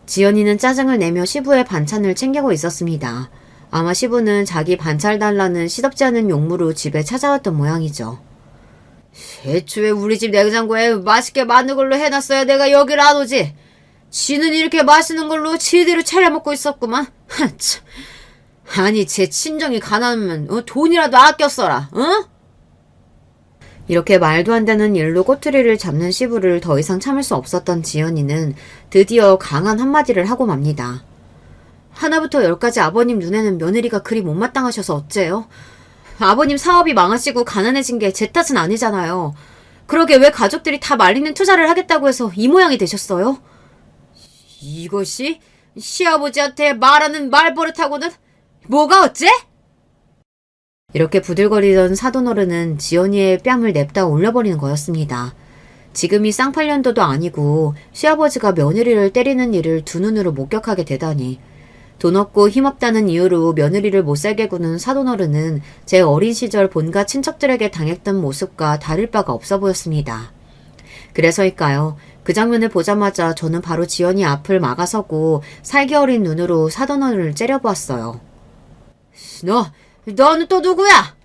지연이는 짜증을 내며 시부의 반찬을 챙기고 있었습니다. 아마 시부는 자기 반찬 달라는 시덥지 않은 용무로 집에 찾아왔던 모양이죠. 애초에 우리 집 냉장고에 맛있게 많은 걸로 해놨어야 내가 여기를 안 오지. 지는 이렇게 맛있는 걸로 지대로 차려 먹고 있었구만. 참. 아니 제 친정이 가난하면 돈이라도 아껴 써라. 어? 이렇게 말도 안 되는 일로 꼬투리를 잡는 시부를 더 이상 참을 수 없었던 지연이는 드디어 강한 한마디를 하고 맙니다. 하나부터 열까지 아버님 눈에는 며느리가 그리 못마땅하셔서 어째요? 아버님 사업이 망하시고 가난해진 게 제 탓은 아니잖아요. 그러게 왜 가족들이 다 말리는 투자를 하겠다고 해서 이 모양이 되셨어요? 이것이 시아버지한테 말하는 말버릇하고는 뭐가 어째? 이렇게 부들거리던 사돈어른은 지연이의 뺨을 냅다 올려버리는 거였습니다. 지금이 쌍팔년도도 아니고 시아버지가 며느리를 때리는 일을 두 눈으로 목격하게 되다니. 돈 없고 힘없다는 이유로 며느리를 못살게 구는 사돈어른은 제 어린 시절 본가 친척들에게 당했던 모습과 다를 바가 없어 보였습니다. 그래서일까요? 그 장면을 보자마자 저는 바로 지연이 앞을 막아서고 살기 어린 눈으로 사돈어른을 째려보았어요. 너는 또 누구야?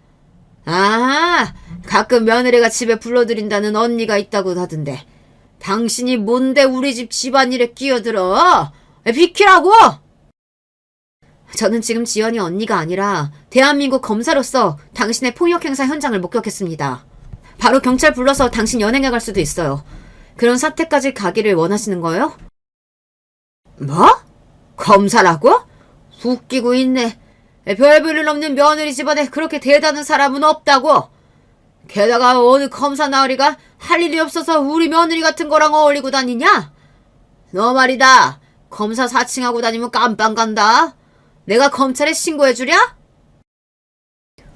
아, 가끔 며느리가 집에 불러들인다는 언니가 있다고 하던데. 당신이 뭔데 우리 집 집안일에 끼어들어? 비키라고! 저는 지금 지연이 언니가 아니라 대한민국 검사로서 당신의 폭력 행사 현장을 목격했습니다. 바로 경찰 불러서 당신 연행해 갈 수도 있어요. 그런 사태까지 가기를 원하시는 거예요? 뭐? 검사라고? 웃기고 있네. 별볼일 없는 며느리 집안에 그렇게 대단한 사람은 없다고. 게다가 어느 검사 나으리가 할 일이 없어서 우리 며느리 같은 거랑 어울리고 다니냐? 너 말이다. 검사 사칭하고 다니면 깜빵 간다. 내가 검찰에 신고해주랴?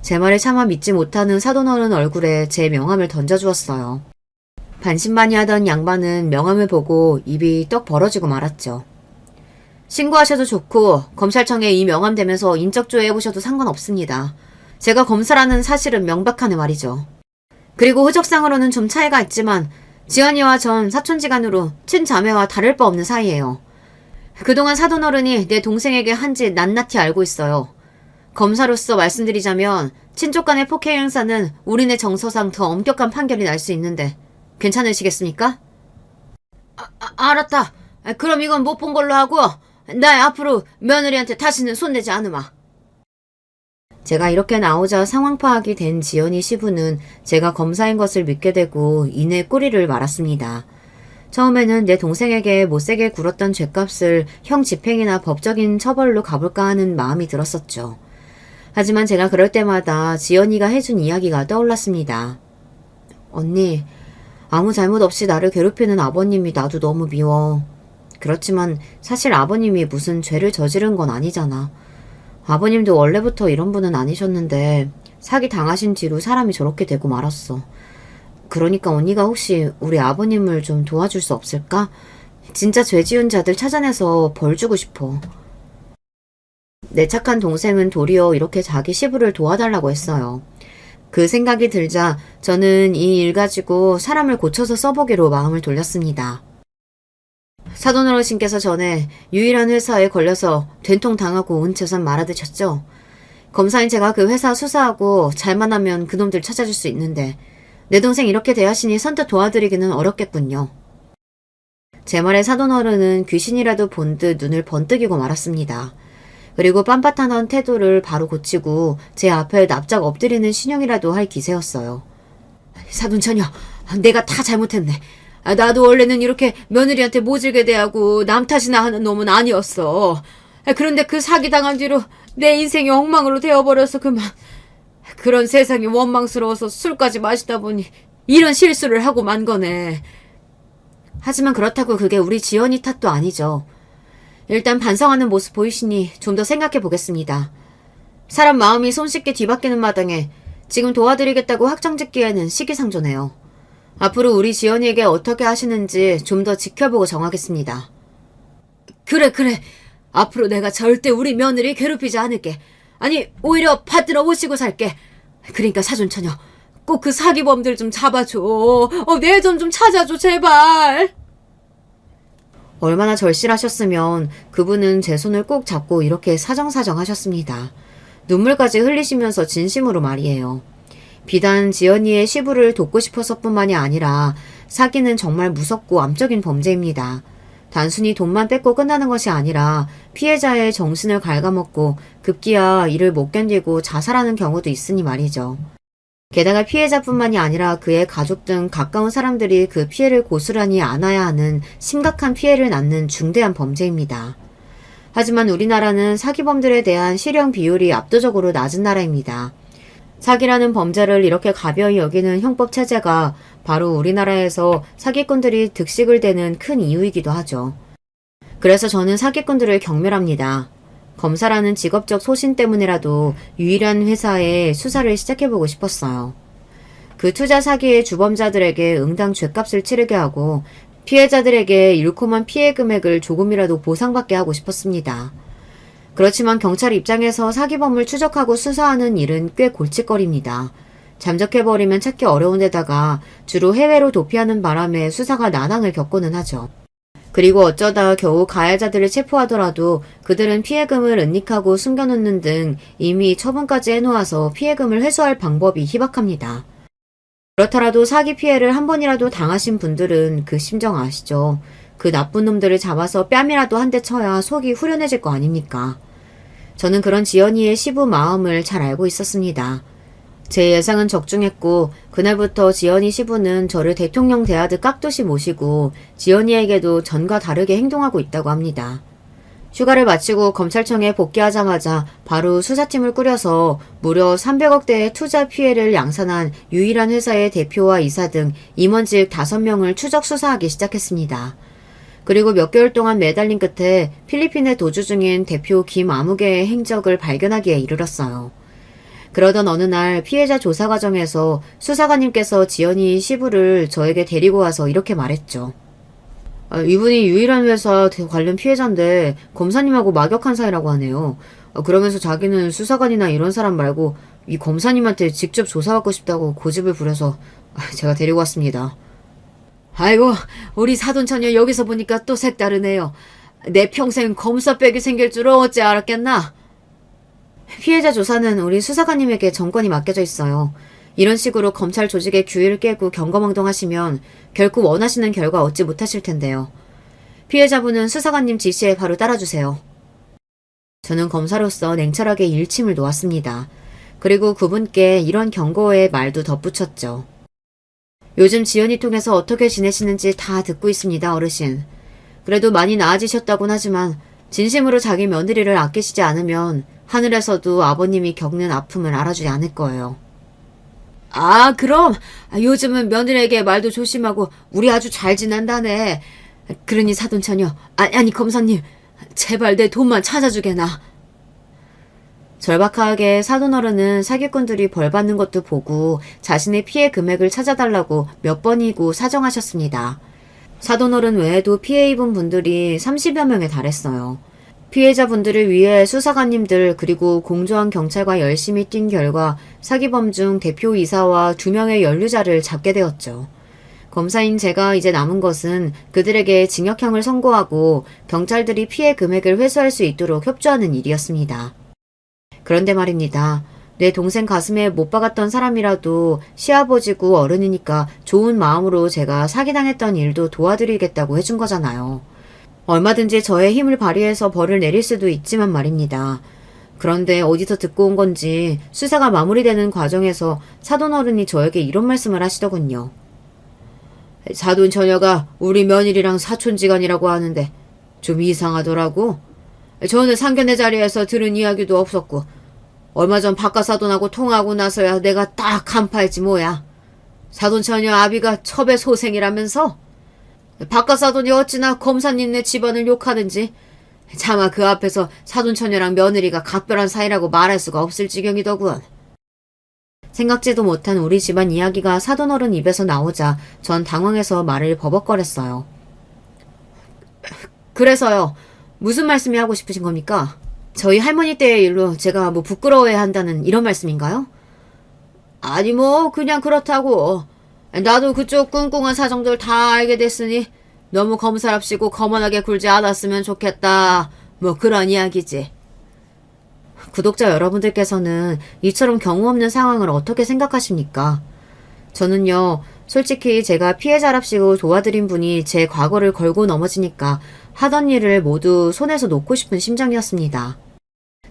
제 말을 차마 믿지 못하는 사돈어른 얼굴에 제 명함을 던져주었어요. 반신반의하던 양반은 명함을 보고 입이 떡 벌어지고 말았죠. 신고하셔도 좋고 검찰청에 이 명함 대면서 인적조회해보셔도 상관없습니다. 제가 검사라는 사실은 명백하네 말이죠. 그리고 호적상으로는 좀 차이가 있지만 지연이와 전 사촌지간으로 친자매와 다를 바 없는 사이예요. 그동안 사돈어른이 내 동생에게 한 짓 낱낱이 알고 있어요. 검사로서 말씀드리자면 친족 간의 폭행 행사는 우리네 정서상 더 엄격한 판결이 날 수 있는데 괜찮으시겠습니까? 알았다. 그럼 이건 못 본 걸로 하고 나 앞으로 며느리한테 다시는 손대지 않으마. 제가 이렇게 나오자 상황 파악이 된 지연이 시부는 제가 검사인 것을 믿게 되고 이내 꼬리를 말았습니다. 처음에는 내 동생에게 못되게 굴었던 죗값을 형 집행이나 법적인 처벌로 가볼까 하는 마음이 들었었죠. 하지만 제가 그럴 때마다 지연이가 해준 이야기가 떠올랐습니다. 언니, 아무 잘못 없이 나를 괴롭히는 아버님이 나도 너무 미워. 그렇지만 사실 아버님이 무슨 죄를 저지른 건 아니잖아. 아버님도 원래부터 이런 분은 아니셨는데 사기 당하신 뒤로 사람이 저렇게 되고 말았어. 그러니까 언니가 혹시 우리 아버님을 좀 도와줄 수 없을까? 진짜 죄 지은 자들 찾아내서 벌 주고 싶어. 내 착한 동생은 도리어 이렇게 자기 시부를 도와달라고 했어요. 그 생각이 들자 저는 이 일 가지고 사람을 고쳐서 써보기로 마음을 돌렸습니다. 사돈 어르신께서 전에 유일한 회사에 걸려서 된통 당하고 온 재산 말아드셨죠? 검사인 제가 그 회사 수사하고 잘만 하면 그놈들 찾아줄 수 있는데 내 동생 이렇게 대하시니 선뜻 도와드리기는 어렵겠군요. 제 말에 사돈 어른은 귀신이라도 본 듯 눈을 번뜩이고 말았습니다. 그리고 빳빳한 태도를 바로 고치고 제 앞에 납작 엎드리는 신용이라도 할 기세였어요. 사돈처녀, 내가 다 잘못했네. 나도 원래는 이렇게 며느리한테 모질게 대하고 남 탓이나 하는 놈은 아니었어. 그런데 그 사기 당한 뒤로 내 인생이 엉망으로 되어버려서 그만. 그런 세상이 원망스러워서 술까지 마시다 보니 이런 실수를 하고 만 거네. 하지만 그렇다고 그게 우리 지연이 탓도 아니죠. 일단 반성하는 모습 보이시니 좀 더 생각해 보겠습니다. 사람 마음이 손쉽게 뒤바뀌는 마당에 지금 도와드리겠다고 확정짓기에는 시기상조네요. 앞으로 우리 지연이에게 어떻게 하시는지 좀 더 지켜보고 정하겠습니다. 그래. 앞으로 내가 절대 우리 며느리 괴롭히지 않을게. 아니, 오히려 받들어 오시고 살게. 그러니까 사돈처녀, 꼭 그 사기범들 좀 잡아줘. 내 돈 좀 찾아줘, 제발. 얼마나 절실하셨으면 그분은 제 손을 꼭 잡고 이렇게 사정사정 하셨습니다. 눈물까지 흘리시면서 진심으로 말이에요. 비단 지연이의 시부를 돕고 싶어서뿐만이 아니라 사기는 정말 무섭고 암적인 범죄입니다. 단순히 돈만 뺏고 끝나는 것이 아니라 피해자의 정신을 갉아먹고 급기야 이를 못 견디고 자살하는 경우도 있으니 말이죠. 게다가 피해자뿐만이 아니라 그의 가족 등 가까운 사람들이 그 피해를 고스란히 안아야 하는 심각한 피해를 낳는 중대한 범죄입니다. 하지만 우리나라는 사기범들에 대한 실형 비율이 압도적으로 낮은 나라입니다. 사기라는 범죄를 이렇게 가벼이 여기는 형법 체제가 바로 우리나라에서 사기꾼들이 득식을 대는 큰 이유이기도 하죠. 그래서 저는 사기꾼들을 경멸합니다. 검사라는 직업적 소신 때문이라도 유일한 회사에 수사를 시작해보고 싶었어요. 그 투자 사기의 주범자들에게 응당 죗값을 치르게 하고 피해자들에게 일코만 피해 금액을 조금이라도 보상받게 하고 싶었습니다. 그렇지만 경찰 입장에서 사기범을 추적하고 수사하는 일은 꽤 골칫거리입니다. 잠적해버리면 찾기 어려운 데다가 주로 해외로 도피하는 바람에 수사가 난항을 겪고는 하죠. 그리고 어쩌다 겨우 가해자들을 체포하더라도 그들은 피해금을 은닉하고 숨겨놓는 등 이미 처분까지 해놓아서 피해금을 회수할 방법이 희박합니다. 그렇더라도 사기 피해를 한 번이라도 당하신 분들은 그 심정 아시죠? 그 나쁜 놈들을 잡아서 뺨이라도 한 대 쳐야 속이 후련해질 거 아닙니까? 저는 그런 지연이의 시부 마음을 잘 알고 있었습니다. 제 예상은 적중했고 그날부터 지연이 시부는 저를 대통령 대하듯 깍듯이 모시고 지연이에게도 전과 다르게 행동하고 있다고 합니다. 휴가를 마치고 검찰청에 복귀하자마자 바로 수사팀을 꾸려서 무려 300억대의 투자 피해를 양산한 유일한 회사의 대표와 이사 등 임원직 5명을 추적 수사하기 시작했습니다. 그리고 몇 개월 동안 매달린 끝에 필리핀에 도주 중인 대표 김아무개의 행적을 발견하기에 이르렀어요. 그러던 어느 날 피해자 조사 과정에서 수사관님께서 지연이 시부를 저에게 데리고 와서 이렇게 말했죠. 이분이 유일한 회사 관련 피해자인데 검사님하고 막역한 사이라고 하네요. 그러면서 자기는 수사관이나 이런 사람 말고 이 검사님한테 직접 조사받고 싶다고 고집을 부려서 제가 데리고 왔습니다. 아이고, 우리 사돈처녀 여기서 보니까 또 색다르네요. 내 평생 검사 빼기 생길 줄은 어찌 알았겠나? 피해자 조사는 우리 수사관님에게 정권이 맡겨져 있어요. 이런 식으로 검찰 조직의 규율을 깨고 경거망동하시면 결코 원하시는 결과 얻지 못하실 텐데요. 피해자분은 수사관님 지시에 바로 따라주세요. 저는 검사로서 냉철하게 일침을 놓았습니다. 그리고 그분께 이런 경고의 말도 덧붙였죠. 요즘 지연이 통해서 어떻게 지내시는지 다 듣고 있습니다, 어르신. 그래도 많이 나아지셨다곤 하지만 진심으로 자기 며느리를 아끼시지 않으면 하늘에서도 아버님이 겪는 아픔을 알아주지 않을 거예요. 아, 그럼 요즘은 며느리에게 말도 조심하고 우리 아주 잘 지낸다네. 그러니 사돈처녀, 아니 검사님, 제발 내 돈만 찾아주게나. 절박하게 사돈어른은 사기꾼들이 벌 받는 것도 보고 자신의 피해 금액을 찾아달라고 몇 번이고 사정하셨습니다. 사돈어른 외에도 피해 입은 분들이 30여 명에 달했어요. 피해자분들을 위해 수사관님들 그리고 공조한 경찰과 열심히 뛴 결과 사기범 중 대표이사와 2명의 연루자를 잡게 되었죠. 검사인 제가 이제 남은 것은 그들에게 징역형을 선고하고 경찰들이 피해 금액을 회수할 수 있도록 협조하는 일이었습니다. 그런데 말입니다. 내 동생 가슴에 못 박았던 사람이라도 시아버지고 어른이니까 좋은 마음으로 제가 사기당했던 일도 도와드리겠다고 해준 거잖아요. 얼마든지 저의 힘을 발휘해서 벌을 내릴 수도 있지만 말입니다. 그런데 어디서 듣고 온 건지 수사가 마무리되는 과정에서 사돈어른이 저에게 이런 말씀을 하시더군요. 사돈 처녀가 우리 며느리랑 사촌지간이라고 하는데 좀 이상하더라고. 저는 상견례 자리에서 들은 이야기도 없었고 얼마 전 바깥사돈하고 통화하고 나서야 내가 딱 간파했지 뭐야. 사돈처녀 아비가 첩의 소생이라면서? 바깥사돈이 어찌나 검사님네 집안을 욕하는지 차마 그 앞에서 사돈처녀랑 며느리가 각별한 사이라고 말할 수가 없을 지경이더군. 생각지도 못한 우리 집안 이야기가 사돈어른 입에서 나오자 전 당황해서 말을 버벅거렸어요. 그래서요. 무슨 말씀이 하고 싶으신 겁니까? 저희 할머니 때의 일로 제가 뭐 부끄러워해야 한다는 이런 말씀인가요? 아니 뭐 그냥 그렇다고. 나도 그쪽 꿍꿍한 사정들 다 알게 됐으니 너무 검사랍시고 거만하게 굴지 않았으면 좋겠다. 뭐 그런 이야기지. 구독자 여러분들께서는 이처럼 경우 없는 상황을 어떻게 생각하십니까? 저는요, 솔직히 제가 피해자랍시고 도와드린 분이 제 과거를 걸고 넘어지니까 하던 일을 모두 손에서 놓고 싶은 심정이었습니다.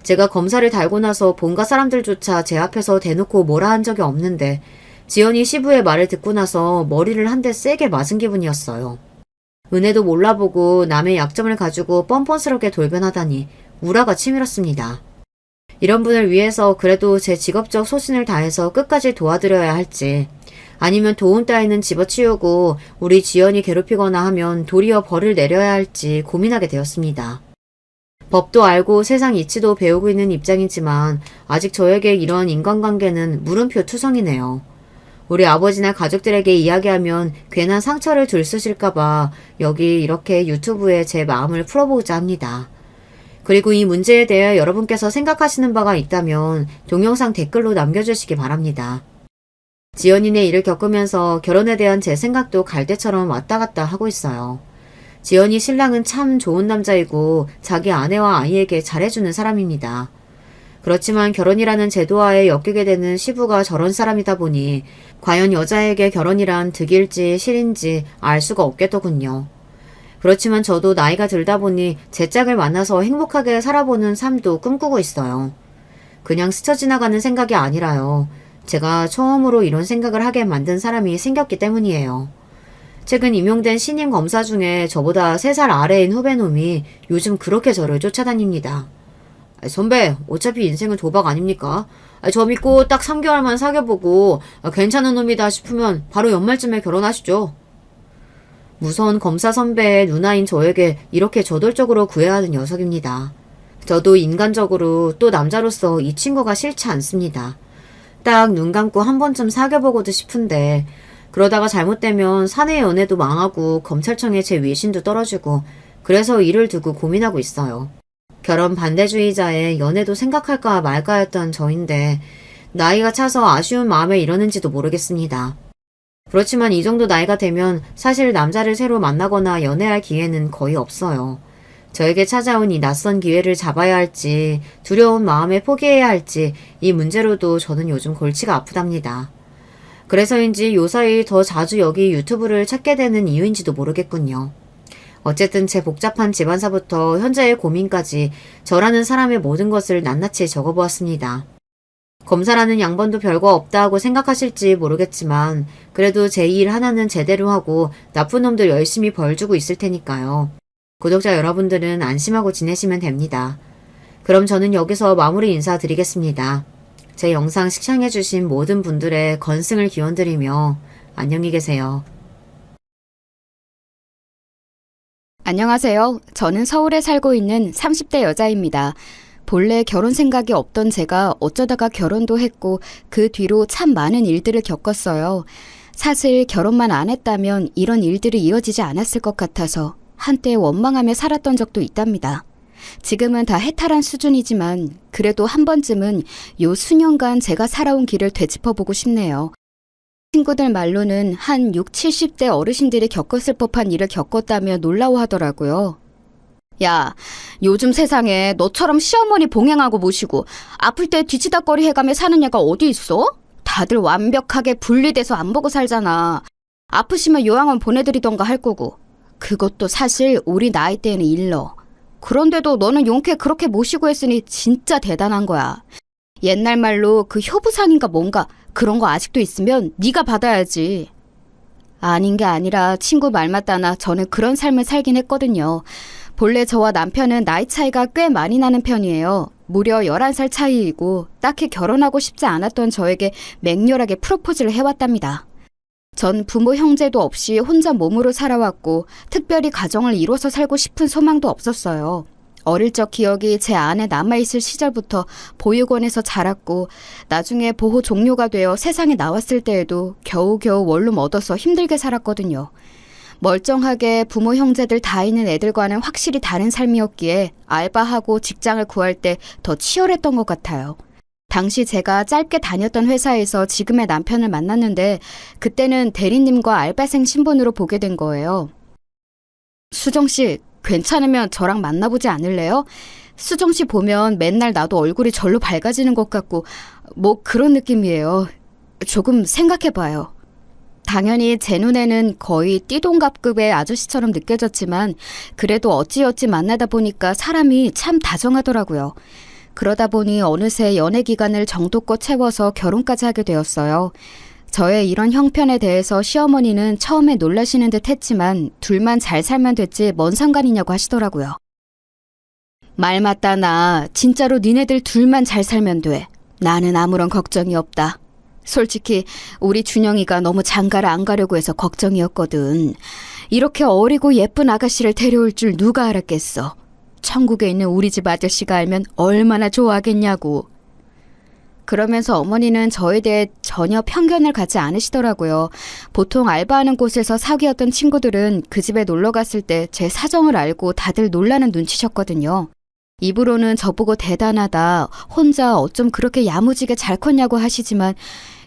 제가 검사를 달고 나서 본가 사람들조차 제 앞에서 대놓고 뭐라 한 적이 없는데 지연이 시부의 말을 듣고 나서 머리를 한 대 세게 맞은 기분이었어요. 은혜도 몰라보고 남의 약점을 가지고 뻔뻔스럽게 돌변하다니 우라가 치밀었습니다. 이런 분을 위해서 그래도 제 직업적 소신을 다해서 끝까지 도와드려야 할지 아니면 도움 따위는 집어치우고 우리 지연이 괴롭히거나 하면 도리어 벌을 내려야 할지 고민하게 되었습니다. 법도 알고 세상 이치도 배우고 있는 입장이지만 아직 저에게 이런 인간관계는 물음표 투성이네요. 우리 아버지나 가족들에게 이야기하면 괜한 상처를 들쑤실까봐 여기 이렇게 유튜브에 제 마음을 풀어보고자 합니다. 그리고 이 문제에 대해 여러분께서 생각하시는 바가 있다면 동영상 댓글로 남겨주시기 바랍니다. 지연이네 일을 겪으면서 결혼에 대한 제 생각도 갈대처럼 왔다 갔다 하고 있어요. 지연이 신랑은 참 좋은 남자이고 자기 아내와 아이에게 잘해주는 사람입니다. 그렇지만 결혼이라는 제도하에 엮이게 되는 시부가 저런 사람이다 보니 과연 여자에게 결혼이란 득일지 실인지 알 수가 없겠더군요. 그렇지만 저도 나이가 들다 보니 제 짝을 만나서 행복하게 살아보는 삶도 꿈꾸고 있어요. 그냥 스쳐 지나가는 생각이 아니라요. 제가 처음으로 이런 생각을 하게 만든 사람이 생겼기 때문이에요. 최근 임용된 신임 검사 중에 저보다 3살 아래인 후배놈이 요즘 그렇게 저를 쫓아다닙니다. 선배, 어차피 인생은 도박 아닙니까? 저 믿고 딱 3개월만 사귀어보고 괜찮은 놈이다 싶으면 바로 연말쯤에 결혼하시죠. 무서운 검사 선배의 누나인 저에게 이렇게 저돌적으로 구애야 하는 녀석입니다. 저도 인간적으로 또 남자로서 이 친구가 싫지 않습니다. 딱 눈 감고 한 번쯤 사귀어보고도 싶은데 그러다가 잘못되면 사내 연애도 망하고 검찰청에 제 위신도 떨어지고 그래서 이를 두고 고민하고 있어요. 결혼 반대주의자의 연애도 생각할까 말까 했던 저인데 나이가 차서 아쉬운 마음에 이러는지도 모르겠습니다. 그렇지만 이 정도 나이가 되면 사실 남자를 새로 만나거나 연애할 기회는 거의 없어요. 저에게 찾아온 이 낯선 기회를 잡아야 할지, 두려운 마음에 포기해야 할지, 이 문제로도 저는 요즘 골치가 아프답니다. 그래서인지 요사이 더 자주 여기 유튜브를 찾게 되는 이유인지도 모르겠군요. 어쨌든 제 복잡한 집안사부터 현재의 고민까지 저라는 사람의 모든 것을 낱낱이 적어보았습니다. 검사라는 양반도 별거 없다 하고 생각하실지 모르겠지만 그래도 제 일 하나는 제대로 하고 나쁜 놈들 열심히 벌 주고 있을 테니까요. 구독자 여러분들은 안심하고 지내시면 됩니다. 그럼 저는 여기서 마무리 인사드리겠습니다. 제 영상 시청해주신 모든 분들의 건승을 기원드리며 안녕히 계세요. 안녕하세요. 저는 서울에 살고 있는 30대 여자입니다. 본래 결혼 생각이 없던 제가 어쩌다가 결혼도 했고 그 뒤로 참 많은 일들을 겪었어요. 사실 결혼만 안 했다면 이런 일들이 이어지지 않았을 것 같아서 한때 원망하며 살았던 적도 있답니다. 지금은 다 해탈한 수준이지만 그래도 한 번쯤은 요 수년간 제가 살아온 길을 되짚어보고 싶네요. 친구들 말로는 한 6, 70대 어르신들이 겪었을 법한 일을 겪었다며 놀라워하더라고요. 야, 요즘 세상에 너처럼 시어머니 봉행하고 모시고 아플 때 뒤치다꺼리 해가며 사는 애가 어디 있어? 다들 완벽하게 분리돼서 안 보고 살잖아. 아프시면 요양원 보내드리던가 할 거고. 그것도 사실 우리 나이 때에는 일러. 그런데도 너는 용케 그렇게 모시고 했으니 진짜 대단한 거야. 옛날 말로 그 효부상인가 뭔가 그런 거 아직도 있으면 네가 받아야지. 아닌 게 아니라 친구 말 맞다나 저는 그런 삶을 살긴 했거든요. 본래 저와 남편은 나이 차이가 꽤 많이 나는 편이에요. 무려 11살 차이이고 딱히 결혼하고 싶지 않았던 저에게 맹렬하게 프로포즈를 해왔답니다. 전 부모 형제도 없이 혼자 몸으로 살아왔고 특별히 가정을 이뤄서 살고 싶은 소망도 없었어요. 어릴 적 기억이 제 안에 남아있을 시절부터 보육원에서 자랐고 나중에 보호 종료가 되어 세상에 나왔을 때에도 겨우겨우 원룸 얻어서 힘들게 살았거든요. 멀쩡하게 부모 형제들 다 있는 애들과는 확실히 다른 삶이었기에 알바하고 직장을 구할 때 더 치열했던 것 같아요. 당시 제가 짧게 다녔던 회사에서 지금의 남편을 만났는데 그때는 대리님과 알바생 신분으로 보게 된 거예요. 수정씨, 괜찮으면 저랑 만나보지 않을래요? 수정씨 보면 맨날 나도 얼굴이 절로 밝아지는 것 같고 뭐 그런 느낌이에요. 조금 생각해봐요. 당연히 제 눈에는 거의 띠동갑급의 아저씨처럼 느껴졌지만 그래도 어찌어찌 만나다 보니까 사람이 참 다정하더라고요. 그러다 보니 어느새 연애 기간을 정도껏 채워서 결혼까지 하게 되었어요. 저의 이런 형편에 대해서 시어머니는 처음에 놀라시는 듯 했지만 둘만 잘 살면 됐지 뭔 상관이냐고 하시더라고요. 말 맞다 나 진짜로 니네들 둘만 잘 살면 돼. 나는 아무런 걱정이 없다. 솔직히 우리 준영이가 너무 장가를 안 가려고 해서 걱정이었거든. 이렇게 어리고 예쁜 아가씨를 데려올 줄 누가 알았겠어. 천국에 있는 우리 집 아저씨가 알면 얼마나 좋아하겠냐고. 그러면서 어머니는 저에 대해 전혀 편견을 갖지 않으시더라고요. 보통 알바하는 곳에서 사귀었던 친구들은 그 집에 놀러 갔을 때 제 사정을 알고 다들 놀라는 눈치셨거든요. 입으로는 저보고 대단하다, 혼자 어쩜 그렇게 야무지게 잘 컸냐고 하시지만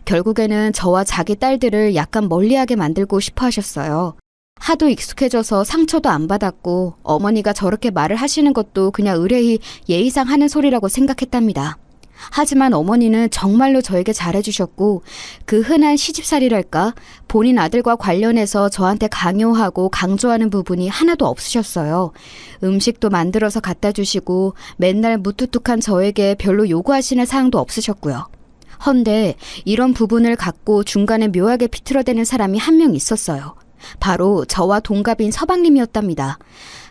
결국에는 저와 자기 딸들을 약간 멀리하게 만들고 싶어 하셨어요. 하도 익숙해져서 상처도 안 받았고 어머니가 저렇게 말을 하시는 것도 그냥 의뢰히 예의상 하는 소리라고 생각했답니다. 하지만 어머니는 정말로 저에게 잘해주셨고 그 흔한 시집살이랄까 본인 아들과 관련해서 저한테 강요하고 강조하는 부분이 하나도 없으셨어요. 음식도 만들어서 갖다 주시고 맨날 무뚝뚝한 저에게 별로 요구하시는 사항도 없으셨고요. 헌데 이런 부분을 갖고 중간에 묘하게 비틀어대는 사람이 한 명 있었어요. 바로 저와 동갑인 서방님이었답니다.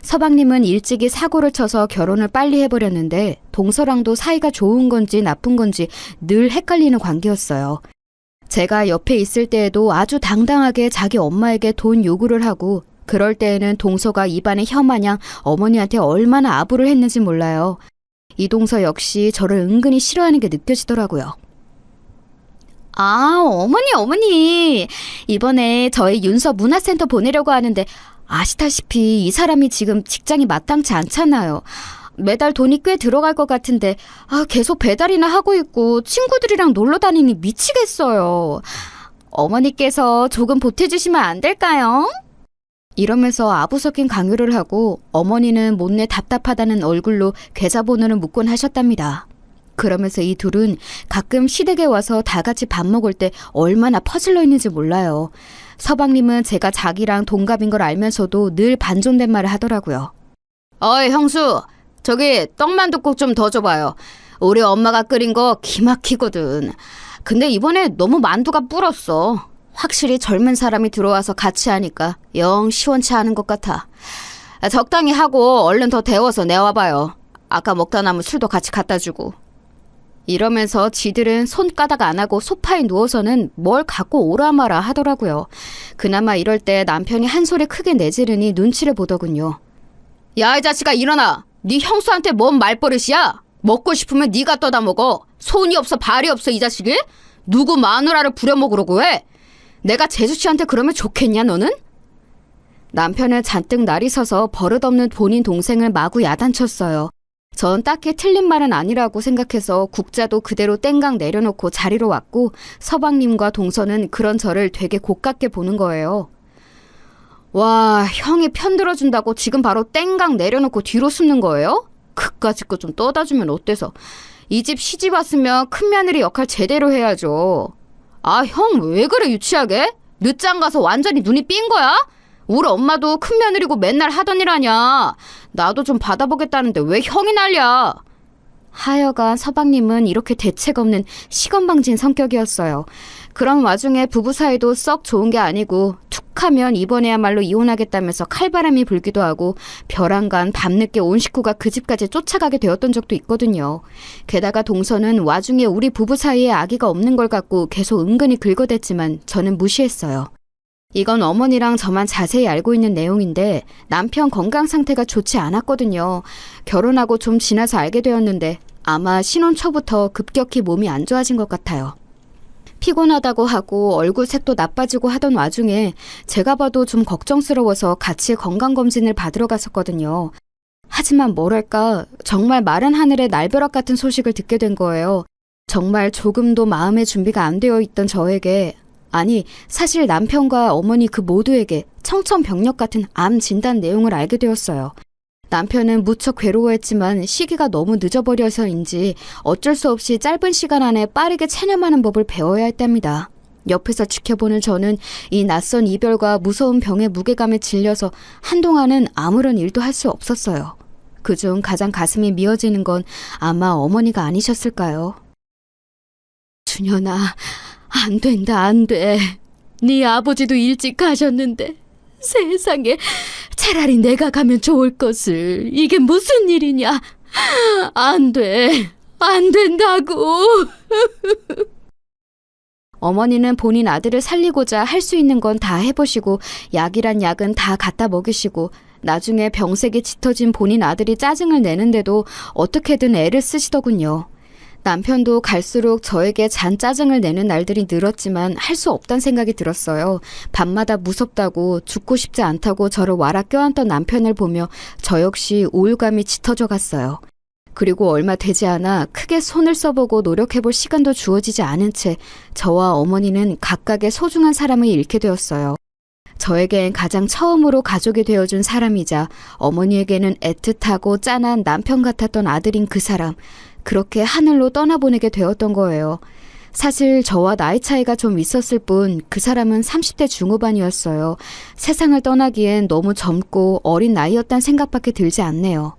서방님은 일찍이 사고를 쳐서 결혼을 빨리 해버렸는데 동서랑도 사이가 좋은 건지 나쁜 건지 늘 헷갈리는 관계였어요. 제가 옆에 있을 때에도 아주 당당하게 자기 엄마에게 돈 요구를 하고 그럴 때에는 동서가 입안에 혀마냥 어머니한테 얼마나 아부를 했는지 몰라요. 이 동서 역시 저를 은근히 싫어하는 게 느껴지더라고요. 아, 어머니. 이번에 저희 윤서 문화센터 보내려고 하는데 아시다시피 이 사람이 지금 직장이 마땅치 않잖아요. 매달 돈이 꽤 들어갈 것 같은데 계속 배달이나 하고 있고 친구들이랑 놀러 다니니 미치겠어요. 어머니께서 조금 보태주시면 안 될까요? 이러면서 아부 섞인 강요를 하고 어머니는 못내 답답하다는 얼굴로 계좌번호를 묻곤 하셨답니다. 그러면서 이 둘은 가끔 시댁에 와서 다 같이 밥 먹을 때 얼마나 퍼질러 있는지 몰라요. 서방님은 제가 자기랑 동갑인 걸 알면서도 늘 반존된 말을 하더라고요. 어이 형수, 저기 떡만둣국 좀 더 줘봐요. 우리 엄마가 끓인 거 기막히거든. 근데 이번에 너무 만두가 불었어. 확실히 젊은 사람이 들어와서 같이 하니까 영 시원치 않은 것 같아. 적당히 하고 얼른 더 데워서 내와봐요. 아까 먹다 남은 술도 같이 갖다 주고. 이러면서 지들은 손가락 안 하고 소파에 누워서는 뭘 갖고 오라 마라 하더라고요. 그나마 이럴 때 남편이 한 소리 크게 내지르니 눈치를 보더군요. 야, 이 자식아 일어나. 네 형수한테 뭔 말버릇이야? 먹고 싶으면 네가 떠다 먹어. 손이 없어 발이 없어 이 자식이? 누구 마누라를 부려먹으려고 해? 내가 재수 씨한테 그러면 좋겠냐 너는? 남편은 잔뜩 날이 서서 버릇없는 본인 동생을 마구 야단쳤어요. 전 딱히 틀린 말은 아니라고 생각해서 국자도 그대로 땡강 내려놓고 자리로 왔고 서방님과 동서는 그런 저를 되게 고깝게 보는 거예요. 와, 형이 편들어준다고 지금 바로 땡강 내려놓고 뒤로 숨는 거예요? 그까짓 거 좀 떠다주면 어때서? 이 집 시집 왔으면 큰며느리 역할 제대로 해야죠. 아, 형 왜 그래 유치하게? 늦장 가서 완전히 눈이 삔 거야? 우리 엄마도 큰며느리고 맨날 하던 일 아냐. 나도 좀 받아보겠다는데 왜 형이 난리야? 하여간 서방님은 이렇게 대책 없는 시건방진 성격이었어요. 그런 와중에 부부 사이도 썩 좋은 게 아니고 툭하면 이번에야말로 이혼하겠다면서 칼바람이 불기도 하고 벼랑간 밤늦게 온 식구가 그 집까지 쫓아가게 되었던 적도 있거든요. 게다가 동서는 와중에 우리 부부 사이에 아기가 없는 걸 갖고 계속 은근히 긁어댔지만 저는 무시했어요. 이건 어머니랑 저만 자세히 알고 있는 내용인데 남편 건강 상태가 좋지 않았거든요. 결혼하고 좀 지나서 알게 되었는데 아마 신혼 초부터 급격히 몸이 안 좋아진 것 같아요. 피곤하다고 하고 얼굴 색도 나빠지고 하던 와중에 제가 봐도 좀 걱정스러워서 같이 건강검진을 받으러 갔었거든요. 하지만 뭐랄까 정말 마른 하늘의 날벼락 같은 소식을 듣게 된 거예요. 정말 조금도 마음의 준비가 안 되어 있던 저에게, 아니 사실 남편과 어머니 그 모두에게 청천벽력 같은 암 진단 내용을 알게 되었어요. 남편은 무척 괴로워했지만 시기가 너무 늦어버려서인지 어쩔 수 없이 짧은 시간 안에 빠르게 체념하는 법을 배워야 했답니다. 옆에서 지켜보는 저는 이 낯선 이별과 무서운 병의 무게감에 질려서 한동안은 아무런 일도 할 수 없었어요. 그중 가장 가슴이 미어지는 건 아마 어머니가 아니셨을까요? 준현아, 안 된다, 안 돼. 네 아버지도 일찍 가셨는데 세상에, 차라리 내가 가면 좋을 것을. 이게 무슨 일이냐. 안 돼. 안 된다고. 어머니는 본인 아들을 살리고자 할 수 있는 건 다 해보시고 약이란 약은 다 갖다 먹이시고 나중에 병색이 짙어진 본인 아들이 짜증을 내는데도 어떻게든 애를 쓰시더군요. 남편도 갈수록 저에게 잔 짜증을 내는 날들이 늘었지만 할 수 없다는 생각이 들었어요. 밤마다 무섭다고 죽고 싶지 않다고 저를 와라 껴안던 남편을 보며 저 역시 우울감이 짙어져 갔어요. 그리고 얼마 되지 않아 크게 손을 써보고 노력해볼 시간도 주어지지 않은 채 저와 어머니는 각각의 소중한 사람을 잃게 되었어요. 저에겐 가장 처음으로 가족이 되어준 사람이자 어머니에게는 애틋하고 짠한 남편 같았던 아들인 그 사람, 그렇게 하늘로 떠나보내게 되었던 거예요. 사실 저와 나이 차이가 좀 있었을 뿐 그 사람은 30대 중후반이었어요. 세상을 떠나기엔 너무 젊고 어린 나이였단 생각밖에 들지 않네요.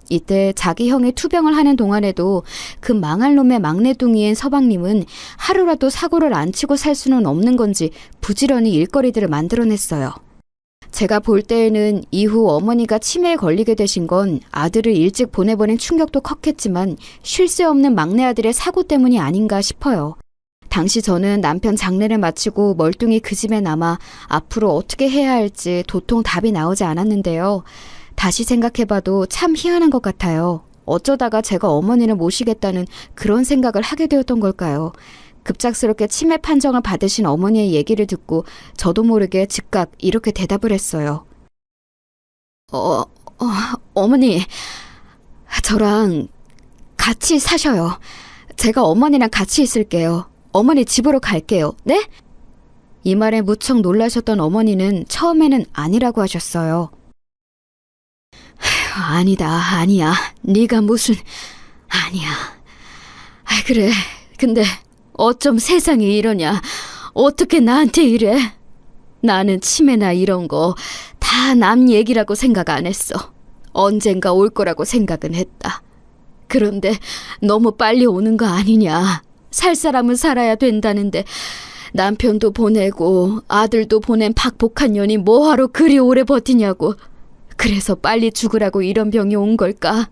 이때 자기 형이 투병을 하는 동안에도 그 망할 놈의 막내둥이인 서방님은 하루라도 사고를 안 치고 살 수는 없는 건지 부지런히 일거리들을 만들어냈어요. 제가 볼 때에는 이후 어머니가 치매에 걸리게 되신 건 아들을 일찍 보내버린 충격도 컸겠지만 쉴 새 없는 막내 아들의 사고 때문이 아닌가 싶어요. 당시 저는 남편 장례를 마치고 멀뚱히 그 집에 남아 앞으로 어떻게 해야 할지 도통 답이 나오지 않았는데요. 다시 생각해봐도 참 희한한 것 같아요. 어쩌다가 제가 어머니를 모시겠다는 그런 생각을 하게 되었던 걸까요? 급작스럽게 치매 판정을 받으신 어머니의 얘기를 듣고 저도 모르게 즉각 이렇게 대답을 했어요. 어머니, 저랑 같이 사셔요. 제가 어머니랑 같이 있을게요. 어머니 집으로 갈게요. 네? 이 말에 무척 놀라셨던 어머니는 처음에는 아니라고 하셨어요. 아니다, 아니야. 네가 무슨... 아니야. 그래, 근데 어쩜 세상이 이러냐. 어떻게 나한테 이래? 나는 치매나 이런 거 다 남 얘기라고 생각 안 했어. 언젠가 올 거라고 생각은 했다. 그런데 너무 빨리 오는 거 아니냐. 살 사람은 살아야 된다는데 남편도 보내고 아들도 보낸 박복한 년이 뭐하러 그리 오래 버티냐고. 그래서 빨리 죽으라고 이런 병이 온 걸까?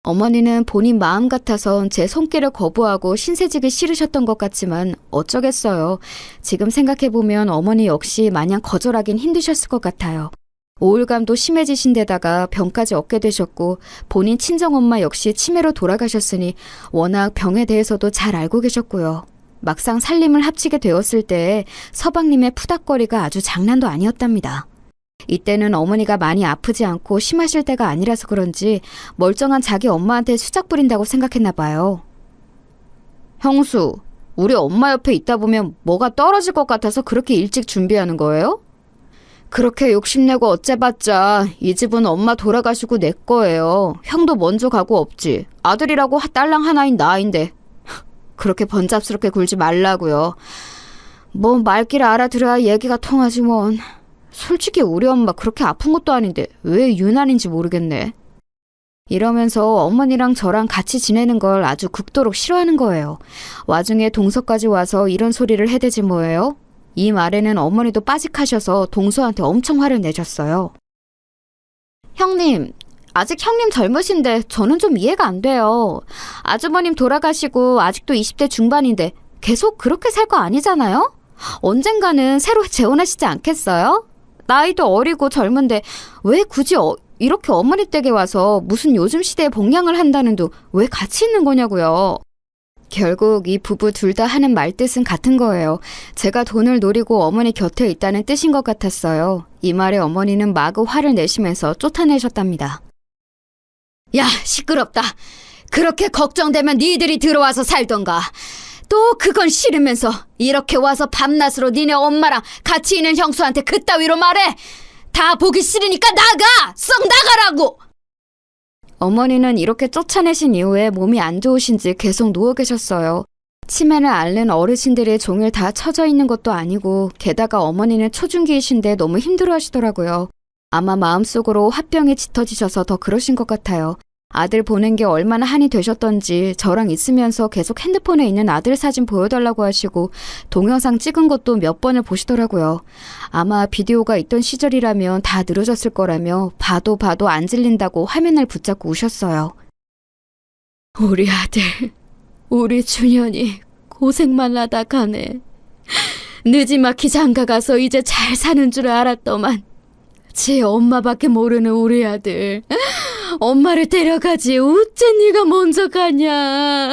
어머니는 본인 마음 같아선 제 손길을 거부하고 신세지기 싫으셨던 것 같지만 어쩌겠어요. 지금 생각해보면 어머니 역시 마냥 거절하긴 힘드셨을 것 같아요. 우울감도 심해지신 데다가 병까지 얻게 되셨고 본인 친정엄마 역시 치매로 돌아가셨으니 워낙 병에 대해서도 잘 알고 계셨고요. 막상 살림을 합치게 되었을 때 서방님의 푸닥거리가 아주 장난도 아니었답니다. 이때는 어머니가 많이 아프지 않고 심하실 때가 아니라서 그런지 멀쩡한 자기 엄마한테 수작 부린다고 생각했나 봐요. 형수, 우리 엄마 옆에 있다 보면 뭐가 떨어질 것 같아서 그렇게 일찍 준비하는 거예요? 그렇게 욕심내고 어째봤자 이 집은 엄마 돌아가시고 내 거예요. 형도 먼저 가고 없지. 아들이라고 딸랑 하나인 나인데. 그렇게 번잡스럽게 굴지 말라고요. 뭐 말귀를 알아들어야 얘기가 통하지 뭔. 솔직히 우리 엄마 그렇게 아픈 것도 아닌데 왜 유난인지 모르겠네. 이러면서 어머니랑 저랑 같이 지내는 걸 아주 극도로 싫어하는 거예요. 와중에 동서까지 와서 이런 소리를 해대지 뭐예요? 이 말에는 어머니도 빠직하셔서 동서한테 엄청 화를 내셨어요. 형님, 아직 형님 젊으신데 저는 좀 이해가 안 돼요. 아주버님 돌아가시고 아직도 20대 중반인데 계속 그렇게 살 거 아니잖아요? 언젠가는 새로 재혼하시지 않겠어요? 나이도 어리고 젊은데 왜 굳이 이렇게 어머니 댁에 와서 무슨 요즘 시대에 복양을 한다는 둥 왜 같이 있는 거냐고요. 결국 이 부부 둘 다 하는 말뜻은 같은 거예요. 제가 돈을 노리고 어머니 곁에 있다는 뜻인 것 같았어요. 이 말에 어머니는 마구 화를 내시면서 쫓아내셨답니다. 야, 시끄럽다. 그렇게 걱정되면 니들이 들어와서 살던가. 또 그건 싫으면서 이렇게 와서 밤낮으로 니네 엄마랑 같이 있는 형수한테 그따위로 말해. 다 보기 싫으니까 나가! 썩 나가라고! 어머니는 이렇게 쫓아내신 이후에 몸이 안 좋으신지 계속 누워 계셨어요. 치매를 앓는 어르신들이 종일 다 처져 있는 것도 아니고 게다가 어머니는 초중기이신데 너무 힘들어하시더라고요. 아마 마음속으로 화병이 짙어지셔서 더 그러신 것 같아요. 아들 보낸 게 얼마나 한이 되셨던지 저랑 있으면서 계속 핸드폰에 있는 아들 사진 보여달라고 하시고 동영상 찍은 것도 몇 번을 보시더라고요. 아마 비디오가 있던 시절이라면 다 늘어졌을 거라며 봐도 안 질린다고 화면을 붙잡고 우셨어요. 우리 아들, 우리 준현이 고생만 하다 가네. 느지막이 장가가서 이제 잘 사는 줄 알았더만 지 엄마밖에 모르는 우리 아들. 엄마를 데려가지 어째 네가 먼저 가냐.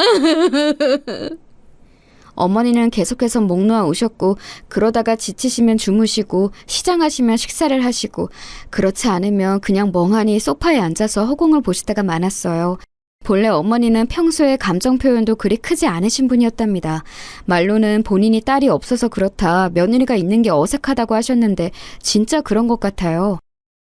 어머니는 계속해서 목 놓아 우셨고 그러다가 지치시면 주무시고 시장하시면 식사를 하시고 그렇지 않으면 그냥 멍하니 소파에 앉아서 허공을 보실 때가 많았어요. 본래 어머니는 평소에 감정 표현도 그리 크지 않으신 분이었답니다. 말로는 본인이 딸이 없어서 그렇다 며느리가 있는 게 어색하다고 하셨는데 진짜 그런 것 같아요.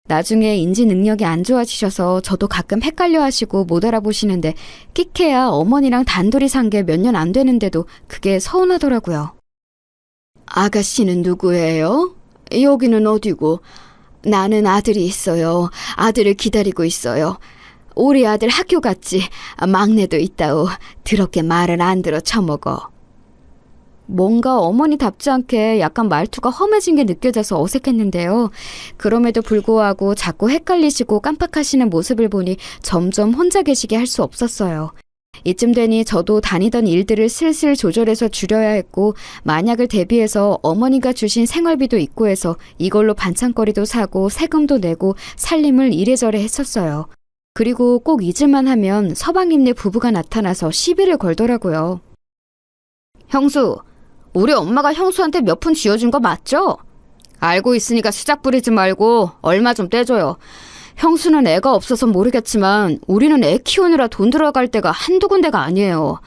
나중에 인지 능력이 안 좋아지셔서 저도 가끔 헷갈려 하시고 못 알아보시는데 끽해야 어머니랑 단둘이 산 게 몇 년 안 되는데도 그게 서운하더라고요. 아가씨는 누구예요? 여기는 어디고? 나는 아들이 있어요. 아들을 기다리고 있어요. 우리 아들 학교 갔지. 막내도 있다오. 더럽게 말을 안 들어 처먹어. 뭔가 어머니답지 않게 약간 말투가 험해진 게 느껴져서 어색했는데요. 그럼에도 불구하고 자꾸 헷갈리시고 깜빡하시는 모습을 보니 점점 혼자 계시게 할 수 없었어요. 이쯤 되니 저도 다니던 일들을 슬슬 조절해서 줄여야 했고 만약을 대비해서 어머니가 주신 생활비도 있고 해서 이걸로 반찬거리도 사고 세금도 내고 살림을 이래저래 했었어요. 그리고 꼭 잊을만 하면 서방님네 부부가 나타나서 시비를 걸더라고요. 형수, 우리 엄마가 형수한테 몇 푼 쥐어준 거 맞죠? 알고 있으니까 수작 부리지 말고 얼마 좀 떼줘요. 형수는 애가 없어서 모르겠지만 우리는 애 키우느라 돈 들어갈 때가 한두 군데가 아니에요.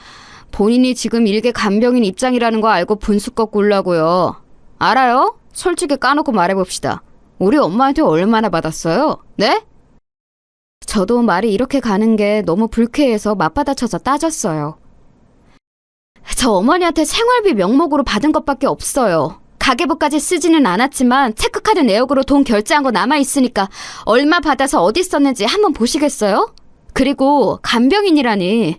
본인이 지금 일개 간병인 입장이라는 거 알고 분수 꺾고 울라고요. 알아요? 솔직히 까놓고 말해봅시다. 우리 엄마한테 얼마나 받았어요? 네? 저도 말이 이렇게 가는 게 너무 불쾌해서 맞받아쳐서 따졌어요. 저 어머니한테 생활비 명목으로 받은 것밖에 없어요. 가계부까지 쓰지는 않았지만 체크카드 내역으로 돈 결제한 거 남아있으니까 얼마 받아서 어디 썼는지 한번 보시겠어요? 그리고 간병인이라니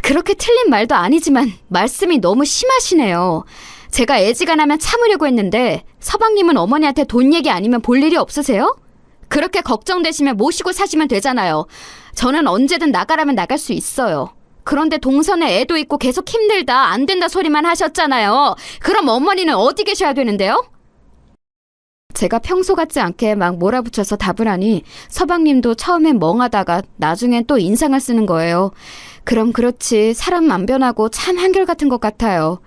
그렇게 틀린 말도 아니지만 말씀이 너무 심하시네요. 제가 애지간하면 참으려고 했는데 서방님은 어머니한테 돈 얘기 아니면 볼 일이 없으세요? 그렇게 걱정되시면 모시고 사시면 되잖아요. 저는 언제든 나가라면 나갈 수 있어요. 그런데 동선에 애도 있고 계속 힘들다 안 된다 소리만 하셨잖아요. 그럼 어머니는 어디 계셔야 되는데요? 제가 평소 같지 않게 막 몰아붙여서 답을 하니 서방님도 처음엔 멍하다가 나중엔 또 인상을 쓰는 거예요. 그럼 그렇지 사람 안 변하고 참 한결같은 것 같아요.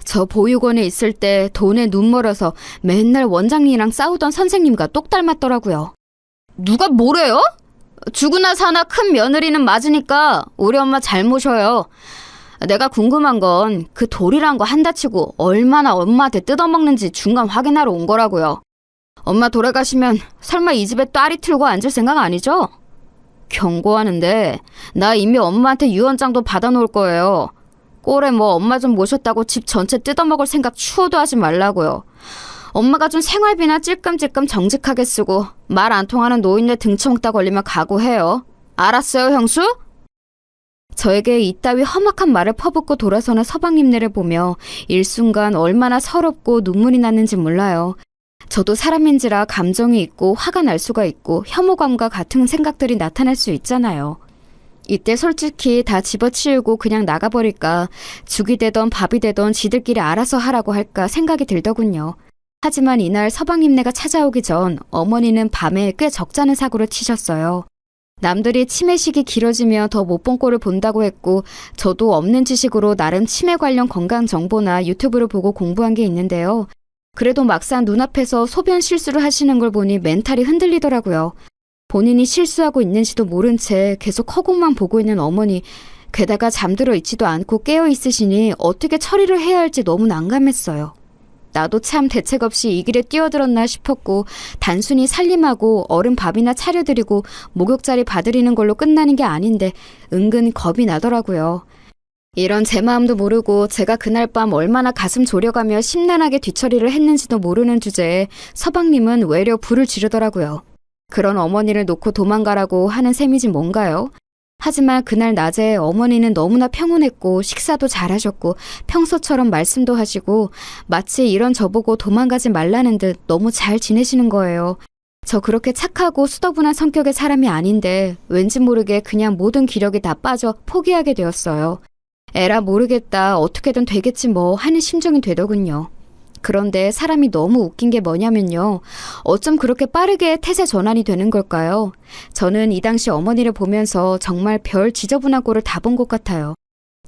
저 보육원에 있을 때 돈에 눈 멀어서 맨날 원장님이랑 싸우던 선생님과 똑 닮았더라고요. 누가 뭐래요? 죽으나 사나 큰 며느리는 맞으니까 우리 엄마 잘 모셔요. 내가 궁금한 건 그 돌이란 거 한다 치고 얼마나 엄마한테 뜯어먹는지 중간 확인하러 온 거라고요. 엄마 돌아가시면 설마 이 집에 딸이 틀고 앉을 생각 아니죠? 경고하는데 나 이미 엄마한테 유언장도 받아놓을 거예요. 꼴에 뭐 엄마 좀 모셨다고 집 전체 뜯어먹을 생각 추호도 하지 말라고요. 엄마가 준 생활비나 찔끔찔끔 정직하게 쓰고 말 안 통하는 노인네 등쳐먹다 걸리면 각오해요. 알았어요, 형수? 저에게 이따위 험악한 말을 퍼붓고 돌아서는 서방님네를 보며 일순간 얼마나 서럽고 눈물이 났는지 몰라요. 저도 사람인지라 감정이 있고 화가 날 수가 있고 혐오감과 같은 생각들이 나타날 수 있잖아요. 이때 솔직히 다 집어치우고 그냥 나가버릴까, 죽이 되던 밥이 되던 지들끼리 알아서 하라고 할까 생각이 들더군요. 하지만 이날 서방님네가 찾아오기 전 어머니는 밤에 꽤 적잖은 사고를 치셨어요. 남들이 치매식이 길어지며 더 못 본 꼴을 본다고 했고 저도 없는 지식으로 나름 치매 관련 건강 정보나 유튜브를 보고 공부한 게 있는데요. 그래도 막상 눈앞에서 소변 실수를 하시는 걸 보니 멘탈이 흔들리더라고요. 본인이 실수하고 있는지도 모른 채 계속 허공만 보고 있는 어머니, 게다가 잠들어 있지도 않고 깨어 있으시니 어떻게 처리를 해야 할지 너무 난감했어요. 나도 참 대책 없이 이 길에 뛰어들었나 싶었고 단순히 살림하고 어른 밥이나 차려드리고 목욕자리 봐드리는 걸로 끝나는 게 아닌데 은근 겁이 나더라고요. 이런 제 마음도 모르고 제가 그날 밤 얼마나 가슴 졸여가며 심란하게 뒤처리를 했는지도 모르는 주제에 서방님은 외려 불을 지르더라고요. 그런 어머니를 놓고 도망가라고 하는 셈이지 뭔가요? 하지만 그날 낮에 어머니는 너무나 평온했고 식사도 잘하셨고 평소처럼 말씀도 하시고 마치 이런 저보고 도망가지 말라는 듯 너무 잘 지내시는 거예요. 저 그렇게 착하고 수더분한 성격의 사람이 아닌데 왠지 모르게 그냥 모든 기력이 다 빠져 포기하게 되었어요. 에라 모르겠다, 어떻게든 되겠지 뭐 하는 심정이 되더군요. 그런데 사람이 너무 웃긴 게 뭐냐면요. 어쩜 그렇게 빠르게 태세 전환이 되는 걸까요? 저는 이 당시 어머니를 보면서 정말 별 지저분한 꼴을 다 본 것 같아요.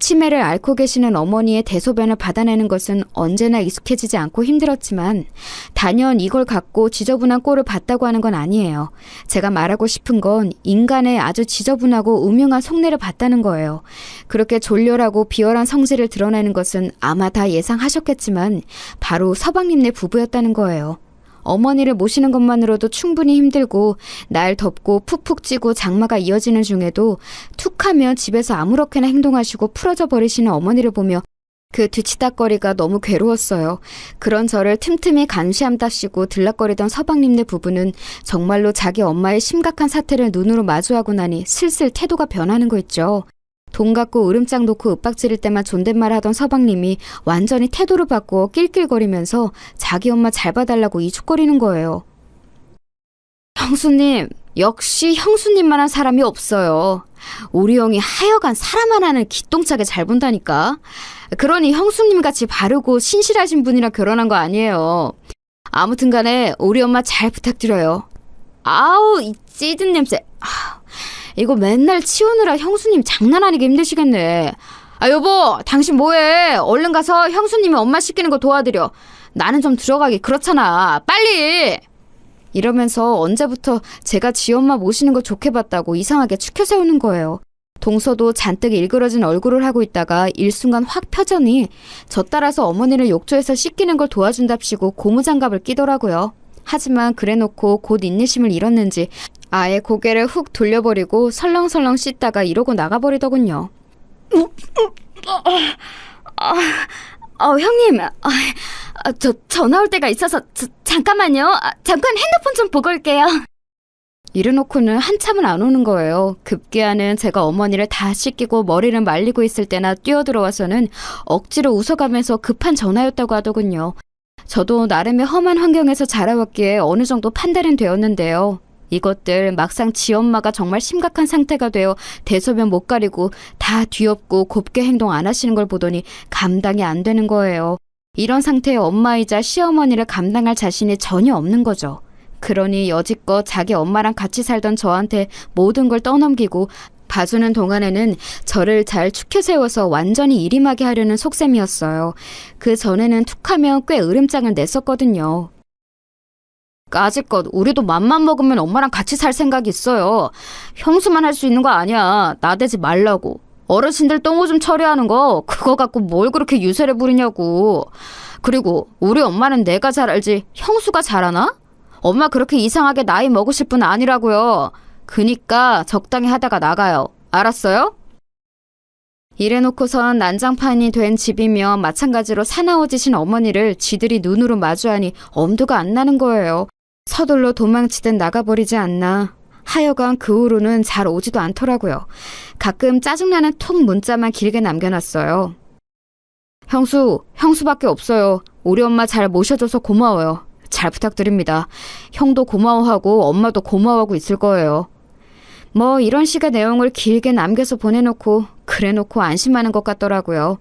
치매를 앓고 계시는 어머니의 대소변을 받아내는 것은 언제나 익숙해지지 않고 힘들었지만 단연 이걸 갖고 지저분한 꼴을 봤다고 하는 건 아니에요. 제가 말하고 싶은 건 인간의 아주 지저분하고 음흉한 속내를 봤다는 거예요. 그렇게 졸렬하고 비열한 성질을 드러내는 것은 아마 다 예상하셨겠지만 바로 서방님네 부부였다는 거예요. 어머니를 모시는 것만으로도 충분히 힘들고 날 덥고 푹푹 찌고 장마가 이어지는 중에도 툭하면 집에서 아무렇게나 행동하시고 풀어져 버리시는 어머니를 보며 그 뒤치다거리가 너무 괴로웠어요. 그런 저를 틈틈이 감시함답시고 들락거리던 서방님네 부부는 정말로 자기 엄마의 심각한 사태를 눈으로 마주하고 나니 슬슬 태도가 변하는 거 있죠. 돈 갖고 으름장 놓고 윽박지를 때만 존댓말 하던 서방님이 완전히 태도를 바꾸어 낄낄거리면서 자기 엄마 잘 봐달라고 이죽거리는 거예요. 형수님, 역시 형수님만한 사람이 없어요. 우리 형이 하여간 사람 하나는 기똥차게 잘 본다니까. 그러니 형수님같이 바르고 신실하신 분이랑 결혼한 거 아니에요. 아무튼 간에 우리 엄마 잘 부탁드려요. 아우, 이 찌든 냄새. 이거 맨날 치우느라 형수님 장난 아니게 힘드시겠네. 아, 여보, 당신 뭐해? 얼른 가서 형수님이 엄마 씻기는 거 도와드려. 나는 좀 들어가기 그렇잖아. 빨리! 이러면서 언제부터 제가 지 엄마 모시는 거 좋게 봤다고 이상하게 추켜 세우는 거예요. 동서도 잔뜩 일그러진 얼굴을 하고 있다가 일순간 확 펴더니 저 따라서 어머니를 욕조에서 씻기는 걸 도와준답시고 고무장갑을 끼더라고요. 하지만 그래놓고 곧 인내심을 잃었는지 아예 고개를 훅 돌려버리고 설렁설렁 씻다가 이러고 나가버리더군요. 형님, 저 전화 올 때가 있어서 잠깐만요. 잠깐 핸드폰 좀 보고 올게요. 이래놓고는 한참을 안 오는 거예요. 급기야는 제가 어머니를 다 씻기고 머리를 말리고 있을 때나 뛰어들어와서는 억지로 웃어가면서 급한 전화였다고 하더군요. 저도 나름의 험한 환경에서 자라왔기에 어느 정도 판단은 되었는데요. 이것들 막상 지 엄마가 정말 심각한 상태가 되어 대소변 못 가리고 다 뒤엎고 곱게 행동 안 하시는 걸 보더니 감당이 안 되는 거예요. 이런 상태의 엄마이자 시어머니를 감당할 자신이 전혀 없는 거죠. 그러니 여지껏 자기 엄마랑 같이 살던 저한테 모든 걸 떠넘기고 봐주는 동안에는 저를 잘 축혀 세워서 완전히 일임하게 하려는 속셈이었어요. 그 전에는 툭하면 꽤 으름장을 냈었거든요. 까짓것 우리도 맘만 먹으면 엄마랑 같이 살 생각이 있어요. 형수만 할 수 있는 거 아니야. 나대지 말라고. 어르신들 똥오줌 처리하는 거 그거 갖고 뭘 그렇게 유세를 부리냐고. 그리고 우리 엄마는 내가 잘 알지 형수가 잘 아나? 엄마 그렇게 이상하게 나이 먹으실 분 아니라고요. 그니까 적당히 하다가 나가요. 알았어요? 이래놓고선 난장판이 된 집이며 마찬가지로 사나워지신 어머니를 쥐들이 눈으로 마주하니 엄두가 안 나는 거예요. 서둘러 도망치듯 나가버리지 않나. 하여간 그 후로는 잘 오지도 않더라고요. 가끔 짜증나는 톡 문자만 길게 남겨놨어요. 형수밖에 없어요. 우리 엄마 잘 모셔줘서 고마워요. 잘 부탁드립니다. 형도 고마워하고 엄마도 고마워하고 있을 거예요. 뭐 이런 식의 내용을 길게 남겨서 보내놓고 그래놓고 안심하는 것 같더라고요.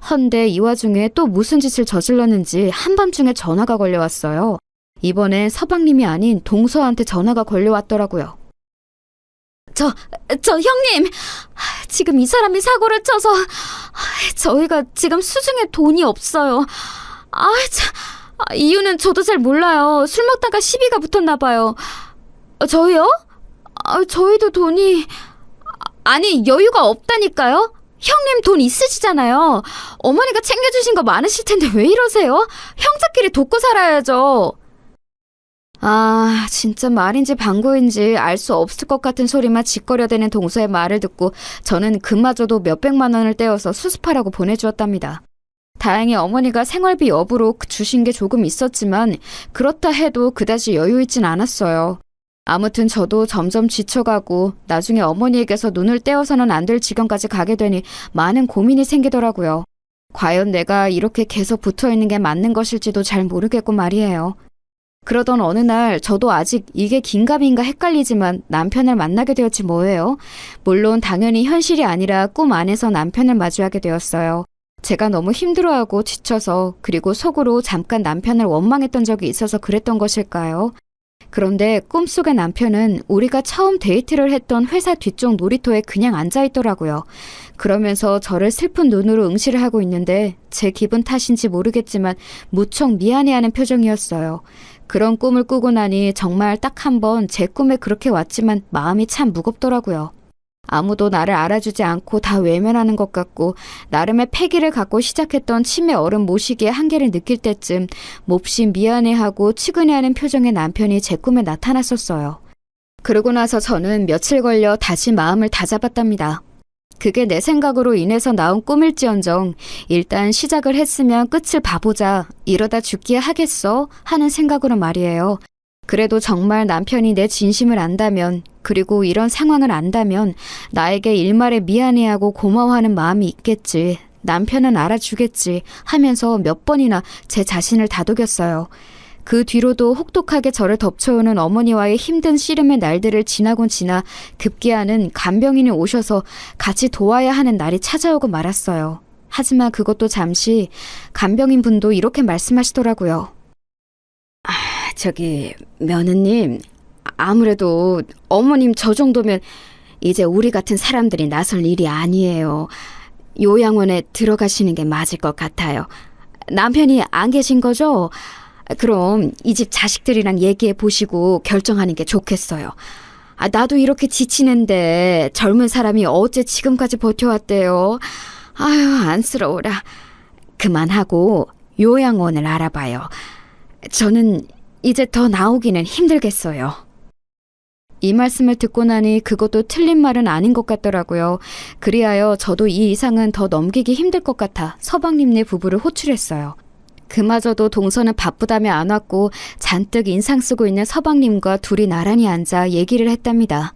헌데 이 와중에 또 무슨 짓을 저질렀는지 한밤중에 전화가 걸려왔어요. 이번엔 서방님이 아닌 동서한테 전화가 걸려왔더라고요. 저 형님! 지금 이 사람이 사고를 쳐서 저희가 지금 수중에 돈이 없어요. 이유는 저도 잘 몰라요. 술 먹다가 시비가 붙었나 봐요. 저희요? 저희도 돈이... 아니 여유가 없다니까요? 형님 돈 있으시잖아요. 어머니가 챙겨주신 거 많으실 텐데 왜 이러세요? 형제끼리 돕고 살아야죠. 진짜 말인지 방구인지 알 수 없을 것 같은 소리만 짓거려대는 동서의 말을 듣고 저는 그마저도 몇백만 원을 떼어서 수습하라고 보내주었답니다. 다행히 어머니가 생활비 여부로 주신 게 조금 있었지만 그렇다 해도 그다지 여유 있진 않았어요. 아무튼 저도 점점 지쳐가고 나중에 어머니에게서 눈을 떼어서는 안 될 지경까지 가게 되니 많은 고민이 생기더라고요. 과연 내가 이렇게 계속 붙어있는 게 맞는 것일지도 잘 모르겠고 말이에요. 그러던 어느 날 저도 아직 이게 긴가민가 헷갈리지만 남편을 만나게 되었지 뭐예요. 물론 당연히 현실이 아니라 꿈 안에서 남편을 마주하게 되었어요. 제가 너무 힘들어하고 지쳐서 그리고 속으로 잠깐 남편을 원망했던 적이 있어서 그랬던 것일까요? 그런데 꿈속의 남편은 우리가 처음 데이트를 했던 회사 뒤쪽 놀이터에 그냥 앉아있더라고요. 그러면서 저를 슬픈 눈으로 응시를 하고 있는데 제 기분 탓인지 모르겠지만 무척 미안해하는 표정이었어요. 그런 꿈을 꾸고 나니 정말 딱 한 번 제 꿈에 그렇게 왔지만 마음이 참 무겁더라고요. 아무도 나를 알아주지 않고 다 외면하는 것 같고 나름의 패기를 갖고 시작했던 치매 어른 모시기의 한계를 느낄 때쯤 몹시 미안해하고 측은해하는 표정의 남편이 제 꿈에 나타났었어요. 그러고 나서 저는 며칠 걸려 다시 마음을 다잡았답니다. 그게 내 생각으로 인해서 나온 꿈일지언정 일단 시작을 했으면 끝을 봐보자, 이러다 죽기야 하겠어 하는 생각으로 말이에요. 그래도 정말 남편이 내 진심을 안다면, 그리고 이런 상황을 안다면 나에게 일말에 미안해하고 고마워하는 마음이 있겠지, 남편은 알아주겠지 하면서 몇 번이나 제 자신을 다독였어요. 그 뒤로도 혹독하게 저를 덮쳐오는 어머니와의 힘든 씨름의 날들을 지나곤 지나 급기야는 간병인이 오셔서 같이 도와야 하는 날이 찾아오고 말았어요. 하지만 그것도 잠시. 간병인 분도 이렇게 말씀하시더라고요. 며느님, 아무래도 어머님 저 정도면 이제 우리 같은 사람들이 나설 일이 아니에요. 요양원에 들어가시는 게 맞을 것 같아요. 남편이 안 계신 거죠? 그럼 이 집 자식들이랑 얘기해 보시고 결정하는 게 좋겠어요. 나도 이렇게 지치는데 젊은 사람이 어째 지금까지 버텨왔대요. 아유, 안쓰러워라. 그만하고 요양원을 알아봐요. 저는 이제 더 나오기는 힘들겠어요. 이 말씀을 듣고 나니 그것도 틀린 말은 아닌 것 같더라고요. 그리하여 저도 이 이상은 더 넘기기 힘들 것 같아 서방님네 부부를 호출했어요. 그마저도 동서는 바쁘다며 안 왔고 잔뜩 인상 쓰고 있는 서방님과 둘이 나란히 앉아 얘기를 했답니다.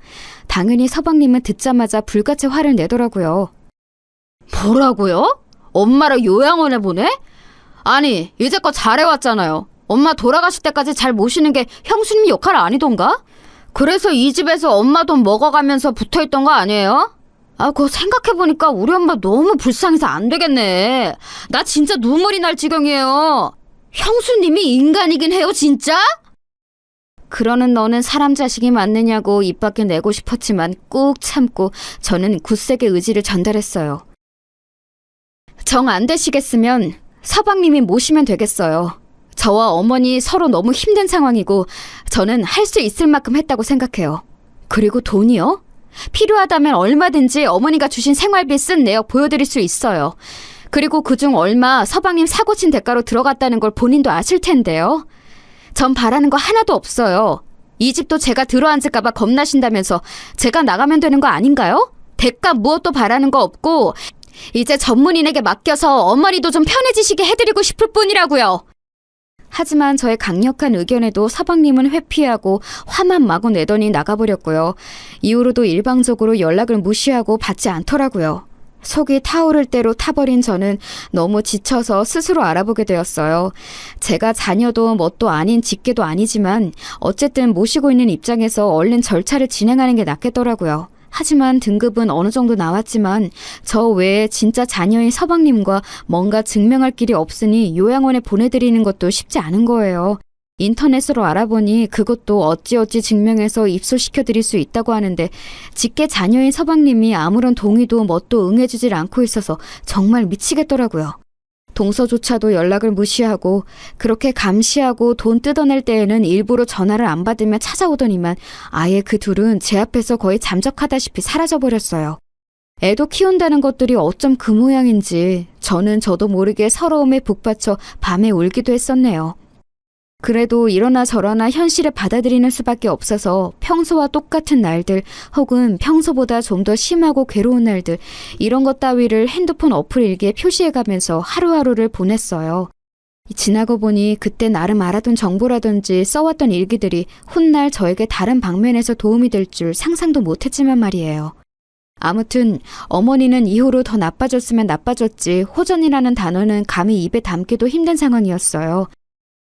당연히 서방님은 듣자마자 불같이 화를 내더라고요. 뭐라고요? 엄마를 요양원에 보내? 아니, 이제껏 잘해왔잖아요. 엄마 돌아가실 때까지 잘 모시는 게 형수님 역할 아니던가? 그래서 이 집에서 엄마 돈 먹어가면서 붙어있던 거 아니에요? 그거 생각해보니까 우리 엄마 너무 불쌍해서 안 되겠네. 나 진짜 눈물이 날 지경이에요. 형수님이 인간이긴 해요, 진짜? 그러는 너는 사람 자식이 맞느냐고 입 밖에 내고 싶었지만 꾹 참고 저는 굳세게 의지를 전달했어요. 정 안 되시겠으면 서방님이 모시면 되겠어요. 저와 어머니 서로 너무 힘든 상황이고 저는 할 수 있을 만큼 했다고 생각해요. 그리고 돈이요? 필요하다면 얼마든지 어머니가 주신 생활비 쓴 내역 보여드릴 수 있어요. 그리고 그중 얼마 서방님 사고 친 대가로 들어갔다는 걸 본인도 아실 텐데요. 전 바라는 거 하나도 없어요. 이 집도 제가 들어앉을까 봐 겁나신다면서 제가 나가면 되는 거 아닌가요? 대가 무엇도 바라는 거 없고 이제 전문인에게 맡겨서 어머니도 좀 편해지시게 해드리고 싶을 뿐이라고요. 하지만 저의 강력한 의견에도 서방님은 회피하고 화만 마구 내더니 나가버렸고요. 이후로도 일방적으로 연락을 무시하고 받지 않더라고요. 속이 타오를 대로 타버린 저는 너무 지쳐서 스스로 알아보게 되었어요. 제가 자녀도 뭣도 아닌 직계도 아니지만 어쨌든 모시고 있는 입장에서 얼른 절차를 진행하는 게 낫겠더라고요. 하지만 등급은 어느 정도 나왔지만 저 외에 진짜 자녀인 서방님과 뭔가 증명할 길이 없으니 요양원에 보내드리는 것도 쉽지 않은 거예요. 인터넷으로 알아보니 그것도 어찌어찌 증명해서 입소시켜드릴 수 있다고 하는데 직계 자녀인 서방님이 아무런 동의도 뭣도 응해주질 않고 있어서 정말 미치겠더라고요. 동서조차도 연락을 무시하고 그렇게 감시하고 돈 뜯어낼 때에는 일부러 전화를 안 받으며 찾아오더니만 아예 그 둘은 제 앞에서 거의 잠적하다시피 사라져버렸어요. 애도 키운다는 것들이 어쩜 그 모양인지 저는 저도 모르게 서러움에 북받쳐 밤에 울기도 했었네요. 그래도 이러나 저러나 현실을 받아들이는 수밖에 없어서 평소와 똑같은 날들 혹은 평소보다 좀 더 심하고 괴로운 날들 이런 것 따위를 핸드폰 어플 일기에 표시해가면서 하루하루를 보냈어요. 지나고 보니 그때 나름 알아둔 정보라든지 써왔던 일기들이 훗날 저에게 다른 방면에서 도움이 될 줄 상상도 못했지만 말이에요. 아무튼 어머니는 이후로 더 나빠졌으면 나빠졌지 호전이라는 단어는 감히 입에 담기도 힘든 상황이었어요.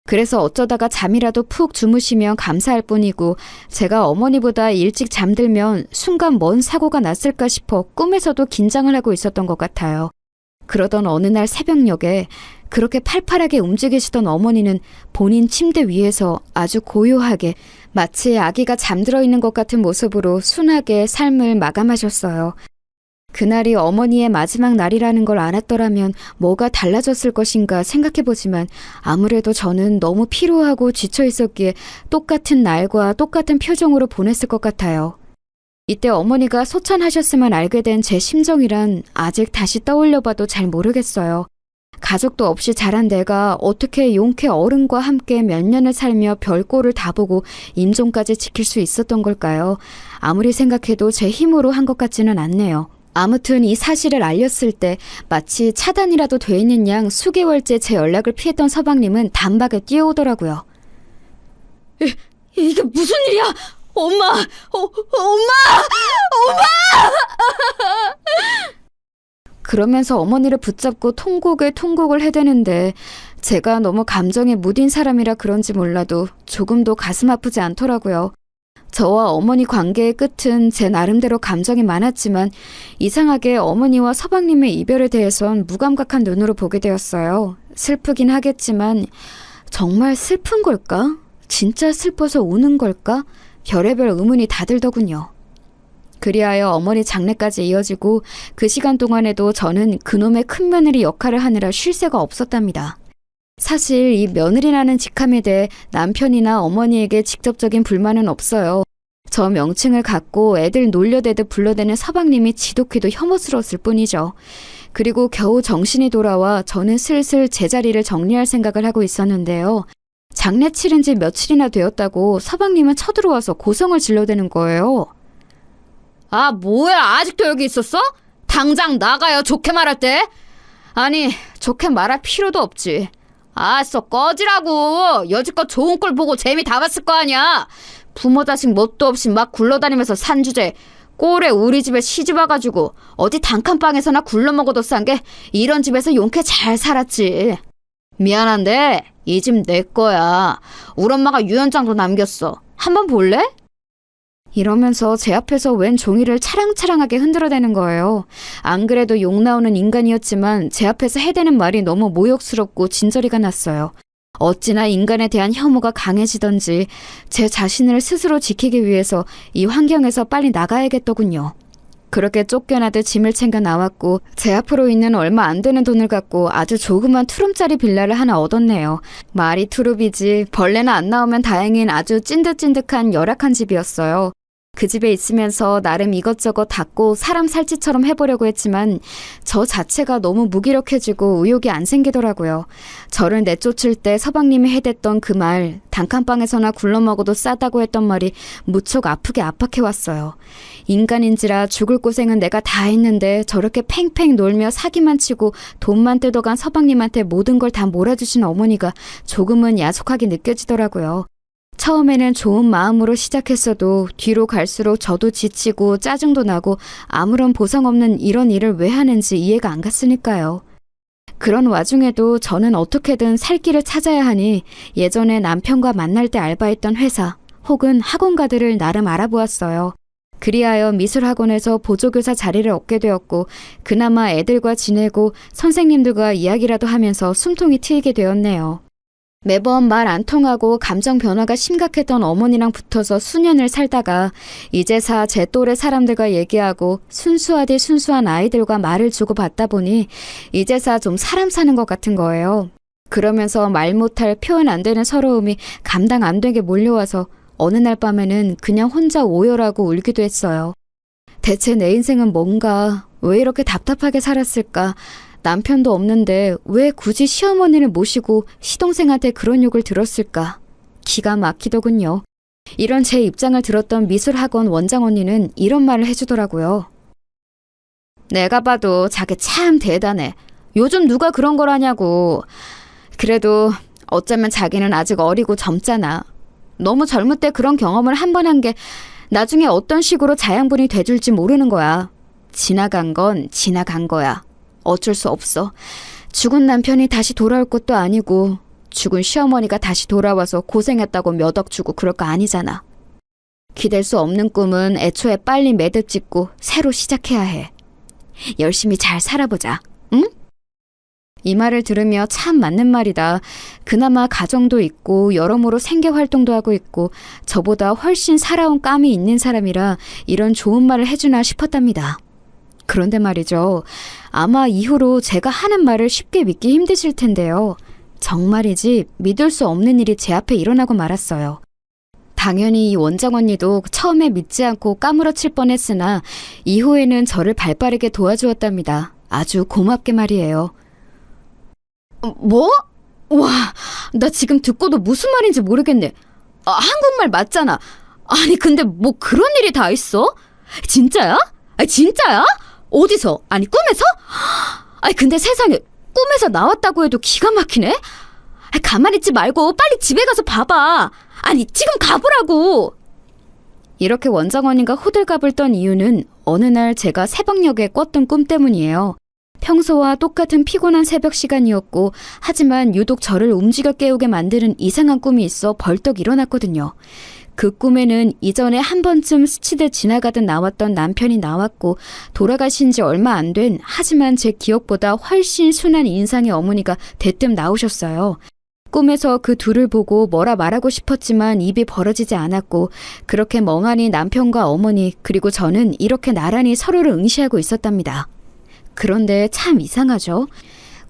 그래서 어쩌다가 잠이라도 푹 주무시면 감사할 뿐이고 제가 어머니보다 일찍 잠들면 순간 뭔 사고가 났을까 싶어 꿈에서도 긴장을 하고 있었던 것 같아요. 그러던 어느 날 새벽녘에 그렇게 팔팔하게 움직이시던 어머니는 본인 침대 위에서 아주 고요하게 마치 아기가 잠들어 있는 것 같은 모습으로 순하게 삶을 마감하셨어요. 그날이 어머니의 마지막 날이라는 걸 알았더라면 뭐가 달라졌을 것인가 생각해보지만 아무래도 저는 너무 피로하고 지쳐 있었기에 똑같은 날과 똑같은 표정으로 보냈을 것 같아요. 이때 어머니가 소천하셨으면 알게 된 제 심정이란 아직 다시 떠올려봐도 잘 모르겠어요. 가족도 없이 자란 내가 어떻게 용케 어른과 함께 몇 년을 살며 별꼴을 다 보고 임종까지 지킬 수 있었던 걸까요? 아무리 생각해도 제 힘으로 한 것 같지는 않네요. 아무튼 이 사실을 알렸을 때 마치 차단이라도 돼 있는 양 수개월째 제 연락을 피했던 서방님은 단박에 뛰어오더라고요. 이게 무슨 일이야? 엄마! 엄마! 그러면서 어머니를 붙잡고 통곡을 해대는데 제가 너무 감정에 무딘 사람이라 그런지 몰라도 조금도 가슴 아프지 않더라고요. 저와 어머니 관계의 끝은 제 나름대로 감정이 많았지만 이상하게 어머니와 서방님의 이별에 대해선 무감각한 눈으로 보게 되었어요. 슬프긴 하겠지만 정말 슬픈 걸까? 진짜 슬퍼서 우는 걸까? 별의별 의문이 다 들더군요. 그리하여 어머니 장례까지 이어지고 그 시간 동안에도 저는 그놈의 큰 며느리 역할을 하느라 쉴 새가 없었답니다. 사실 이 며느리라는 직함에 대해 남편이나 어머니에게 직접적인 불만은 없어요. 저 명칭을 갖고 애들 놀려대듯 불러대는 서방님이 지독히도 혐오스러웠을 뿐이죠. 그리고 겨우 정신이 돌아와 저는 슬슬 제자리를 정리할 생각을 하고 있었는데요. 장례 치른 지 며칠이나 되었다고 서방님은 쳐들어와서 고성을 질러대는 거예요. 아, 뭐야, 아직도 여기 있었어? 당장 나가요, 좋게 말할 때. 아니, 좋게 말할 필요도 없지. 아싸, 꺼지라고. 여지껏 좋은 꼴 보고 재미 다 봤을 거 아니야. 부모 자식 뭣도 없이 막 굴러다니면서 산 주제 꼴에 우리 집에 시집 와가지고 어디 단칸방에서나 굴러먹어도 싼 게 이런 집에서 용케 잘 살았지. 미안한데 이 집 내 거야. 우리 엄마가 유언장도 남겼어. 한번 볼래? 이러면서 제 앞에서 웬 종이를 차랑차랑하게 흔들어대는 거예요. 안 그래도 욕 나오는 인간이었지만 제 앞에서 해대는 말이 너무 모욕스럽고 진저리가 났어요. 어찌나 인간에 대한 혐오가 강해지던지 제 자신을 스스로 지키기 위해서 이 환경에서 빨리 나가야겠더군요. 그렇게 쫓겨나듯 짐을 챙겨 나왔고 제 앞으로 있는 얼마 안 되는 돈을 갖고 아주 조그만 투룸짜리 빌라를 하나 얻었네요. 말이 투룸이지 벌레나 안 나오면 다행인 아주 찐득찐득한 열악한 집이었어요. 그 집에 있으면서 나름 이것저것 닦고 사람 살찌처럼 해보려고 했지만 저 자체가 너무 무기력해지고 의욕이 안 생기더라고요. 저를 내쫓을 때 서방님이 해댔던 그 말, 단칸방에서나 굴러먹어도 싸다고 했던 말이 무척 아프게 압박해왔어요. 인간인지라 죽을 고생은 내가 다 했는데 저렇게 팽팽 놀며 사기만 치고 돈만 뜯어간 서방님한테 모든 걸 다 몰아주신 어머니가 조금은 야속하게 느껴지더라고요. 처음에는 좋은 마음으로 시작했어도 뒤로 갈수록 저도 지치고 짜증도 나고 아무런 보상 없는 이런 일을 왜 하는지 이해가 안 갔으니까요. 그런 와중에도 저는 어떻게든 살 길을 찾아야 하니 예전에 남편과 만날 때 알바했던 회사 혹은 학원가들을 나름 알아보았어요. 그리하여 미술학원에서 보조교사 자리를 얻게 되었고 그나마 애들과 지내고 선생님들과 이야기라도 하면서 숨통이 트이게 되었네요. 매번 말 안 통하고 감정 변화가 심각했던 어머니랑 붙어서 수년을 살다가 이제사 제 또래 사람들과 얘기하고 순수하디 순수한 아이들과 말을 주고받다 보니 이제사 좀 사람 사는 것 같은 거예요. 그러면서 말 못할 표현 안 되는 서러움이 감당 안 되게 몰려와서 어느 날 밤에는 그냥 혼자 오열하고 울기도 했어요. 대체 내 인생은 뭔가, 왜 이렇게 답답하게 살았을까? 남편도 없는데 왜 굳이 시어머니를 모시고 시동생한테 그런 욕을 들었을까? 기가 막히더군요. 이런 제 입장을 들었던 미술학원 원장 언니는 이런 말을 해주더라고요. 내가 봐도 자기 참 대단해. 요즘 누가 그런 걸 하냐고. 그래도 어쩌면 자기는 아직 어리고 젊잖아. 너무 젊을 때 그런 경험을 한 번 한 게 나중에 어떤 식으로 자양분이 돼줄지 모르는 거야. 지나간 건 지나간 거야. 어쩔 수 없어. 죽은 남편이 다시 돌아올 것도 아니고 죽은 시어머니가 다시 돌아와서 고생했다고 몇 억 주고 그럴 거 아니잖아. 기댈 수 없는 꿈은 애초에 빨리 매듭 짓고 새로 시작해야 해. 열심히 잘 살아보자. 응? 이 말을 들으며 참 맞는 말이다. 그나마 가정도 있고 여러모로 생계활동도 하고 있고 저보다 훨씬 살아온 깜이 있는 사람이라 이런 좋은 말을 해주나 싶었답니다. 그런데 말이죠. 아마 이후로 제가 하는 말을 쉽게 믿기 힘드실 텐데요. 정말이지 믿을 수 없는 일이 제 앞에 일어나고 말았어요. 당연히 이 원장 언니도 처음에 믿지 않고 까무러칠 뻔했으나 이후에는 저를 발빠르게 도와주었답니다. 아주 고맙게 말이에요. 뭐? 와, 나 지금 듣고도 무슨 말인지 모르겠네. 한국말 맞잖아. 아니 근데 뭐 그런 일이 다 있어? 진짜야? 진짜야? 어디서? 아니 꿈에서? 아니 근데 세상에 꿈에서 나왔다고 해도 기가 막히네? 가만히 있지 말고 빨리 집에 가서 봐봐. 아니 지금 가보라고. 이렇게 원장 언니가 호들갑을 떤 이유는 어느 날 제가 새벽녘에 꿨던 꿈 때문이에요. 평소와 똑같은 피곤한 새벽 시간이었고 하지만 유독 저를 움직여 깨우게 만드는 이상한 꿈이 있어 벌떡 일어났거든요. 그 꿈에는 이전에 한 번쯤 스치듯 지나가듯 나왔던 남편이 나왔고 돌아가신 지 얼마 안 된 하지만 제 기억보다 훨씬 순한 인상의 어머니가 대뜸 나오셨어요. 꿈에서 그 둘을 보고 뭐라 말하고 싶었지만 입이 벌어지지 않았고 그렇게 멍하니 남편과 어머니 그리고 저는 이렇게 나란히 서로를 응시하고 있었답니다. 그런데 참 이상하죠.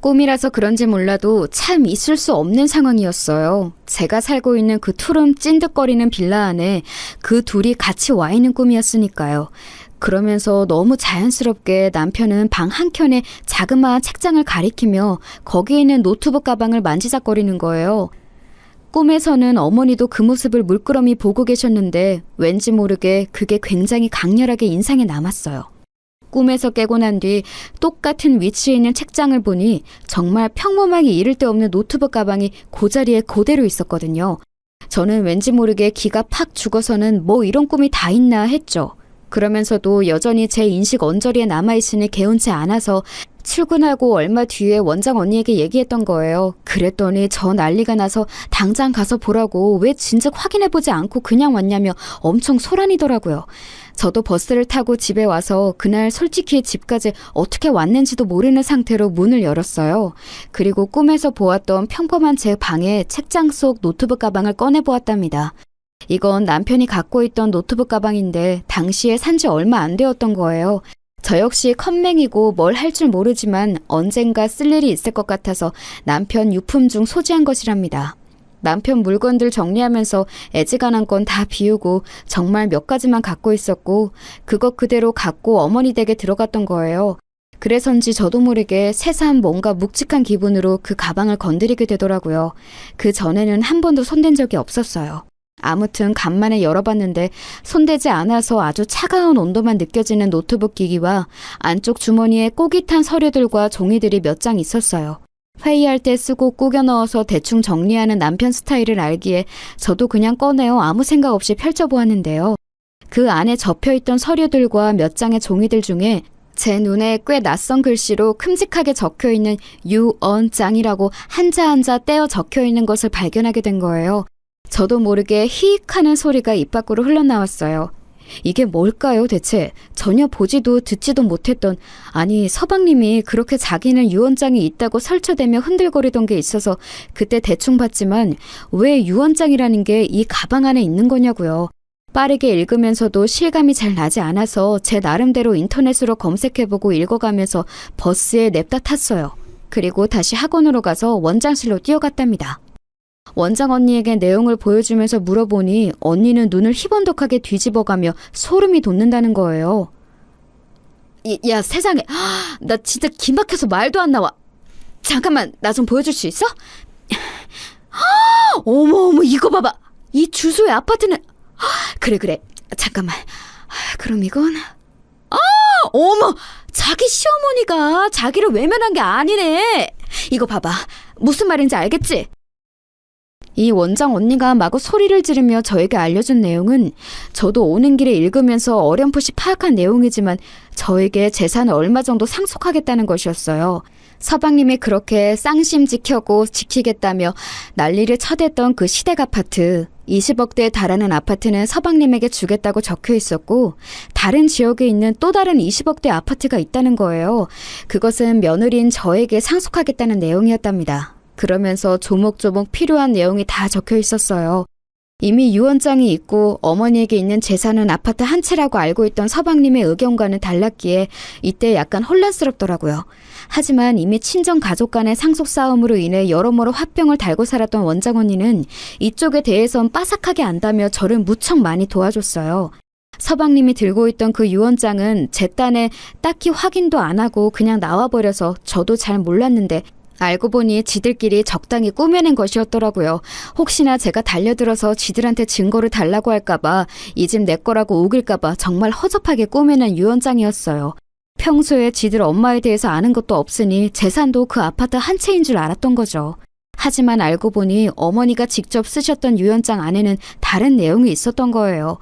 꿈이라서 그런지 몰라도 참 있을 수 없는 상황이었어요. 제가 살고 있는 그 투룸 찐득거리는 빌라 안에 그 둘이 같이 와 있는 꿈이었으니까요. 그러면서 너무 자연스럽게 남편은 방 한켠에 자그마한 책장을 가리키며 거기에 있는 노트북 가방을 만지작거리는 거예요. 꿈에서는 어머니도 그 모습을 물끄러미 보고 계셨는데 왠지 모르게 그게 굉장히 강렬하게 인상에 남았어요. 꿈에서 깨고 난 뒤 똑같은 위치에 있는 책장을 보니 정말 평범하기 이를 데 없는 노트북 가방이 그 자리에 그대로 있었거든요. 저는 왠지 모르게 기가 팍 죽어서는 뭐 이런 꿈이 다 있나 했죠. 그러면서도 여전히 제 인식 언저리에 남아있으니 개운치 않아서 출근하고 얼마 뒤에 원장 언니에게 얘기했던 거예요. 그랬더니 저 난리가 나서 당장 가서 보라고 왜 진즉 확인해보지 않고 그냥 왔냐며 엄청 소란이더라고요. 저도 버스를 타고 집에 와서 그날 솔직히 집까지 어떻게 왔는지도 모르는 상태로 문을 열었어요. 그리고 꿈에서 보았던 평범한 제 방에 책장 속 노트북 가방을 꺼내보았답니다. 이건 남편이 갖고 있던 노트북 가방인데 당시에 산지 얼마 안 되었던 거예요. 저 역시 컴맹이고 뭘 할 줄 모르지만 언젠가 쓸 일이 있을 것 같아서 남편 유품 중 소지한 것이랍니다. 남편 물건들 정리하면서 애지간한 건 다 비우고 정말 몇 가지만 갖고 있었고 그것 그대로 갖고 어머니 댁에 들어갔던 거예요. 그래서인지 저도 모르게 새삼 뭔가 묵직한 기분으로 그 가방을 건드리게 되더라고요. 그 전에는 한 번도 손댄 적이 없었어요. 아무튼 간만에 열어봤는데 손대지 않아서 아주 차가운 온도만 느껴지는 노트북 기기와 안쪽 주머니에 꼬깃 탄 서류들과 종이들이 몇 장 있었어요. 회의할 때 쓰고 꾸겨 넣어서 대충 정리하는 남편 스타일을 알기에 저도 그냥 꺼내어 아무 생각 없이 펼쳐보았는데요. 그 안에 접혀있던 서류들과 몇 장의 종이들 중에 제 눈에 꽤 낯선 글씨로 큼직하게 적혀있는 유언장이라고 한자 한자 떼어 적혀있는 것을 발견하게 된 거예요. 저도 모르게 히익 하는 소리가 입 밖으로 흘러나왔어요. 이게 뭘까요 대체? 전혀 보지도 듣지도 못했던, 아니 서방님이 그렇게 자기는 유언장이 있다고 설쳐대며 흔들거리던 게 있어서 그때 대충 봤지만 왜 유언장이라는 게 이 가방 안에 있는 거냐고요. 빠르게 읽으면서도 실감이 잘 나지 않아서 제 나름대로 인터넷으로 검색해보고 읽어가면서 버스에 냅다 탔어요. 그리고 다시 학원으로 가서 원장실로 뛰어갔답니다. 원장 언니에게 내용을 보여주면서 물어보니 언니는 눈을 희번덕하게 뒤집어가며 소름이 돋는다는 거예요. 야 세상에, 나 진짜 기막혀서 말도 안 나와. 잠깐만 나 좀 보여줄 수 있어? 어머 이거 봐봐. 이 주소의 아파트는 그래 잠깐만. 그럼 이건 어머 자기 시어머니가 자기를 외면한 게 아니네. 이거 봐봐. 무슨 말인지 알겠지? 이 원장 언니가 마구 소리를 지르며 저에게 알려준 내용은 저도 오는 길에 읽으면서 어렴풋이 파악한 내용이지만 저에게 재산을 얼마 정도 상속하겠다는 것이었어요. 서방님이 그렇게 쌍심 지켜고 지키겠다며 난리를 쳐댔던 그 시댁 아파트, 20억대에 달하는 아파트는 서방님에게 주겠다고 적혀 있었고 다른 지역에 있는 또 다른 20억대 아파트가 있다는 거예요. 그것은 며느리인 저에게 상속하겠다는 내용이었답니다. 그러면서 조목조목 필요한 내용이 다 적혀 있었어요. 이미 유언장이 있고 어머니에게 있는 재산은 아파트 한 채라고 알고 있던 서방님의 의견과는 달랐기에 이때 약간 혼란스럽더라고요. 하지만 이미 친정 가족 간의 상속 싸움으로 인해 여러모로 화병을 달고 살았던 원장 언니는 이쪽에 대해선 빠삭하게 안다며 저를 무척 많이 도와줬어요. 서방님이 들고 있던 그 유언장은 제 딴에 딱히 확인도 안 하고 그냥 나와버려서 저도 잘 몰랐는데 알고 보니 지들끼리 적당히 꾸며낸 것이었더라고요. 혹시나 제가 달려들어서 지들한테 증거를 달라고 할까봐 이 집 내 거라고 우길까봐 정말 허접하게 꾸며낸 유언장이었어요. 평소에 지들 엄마에 대해서 아는 것도 없으니 재산도 그 아파트 한 채인 줄 알았던 거죠. 하지만 알고 보니 어머니가 직접 쓰셨던 유언장 안에는 다른 내용이 있었던 거예요.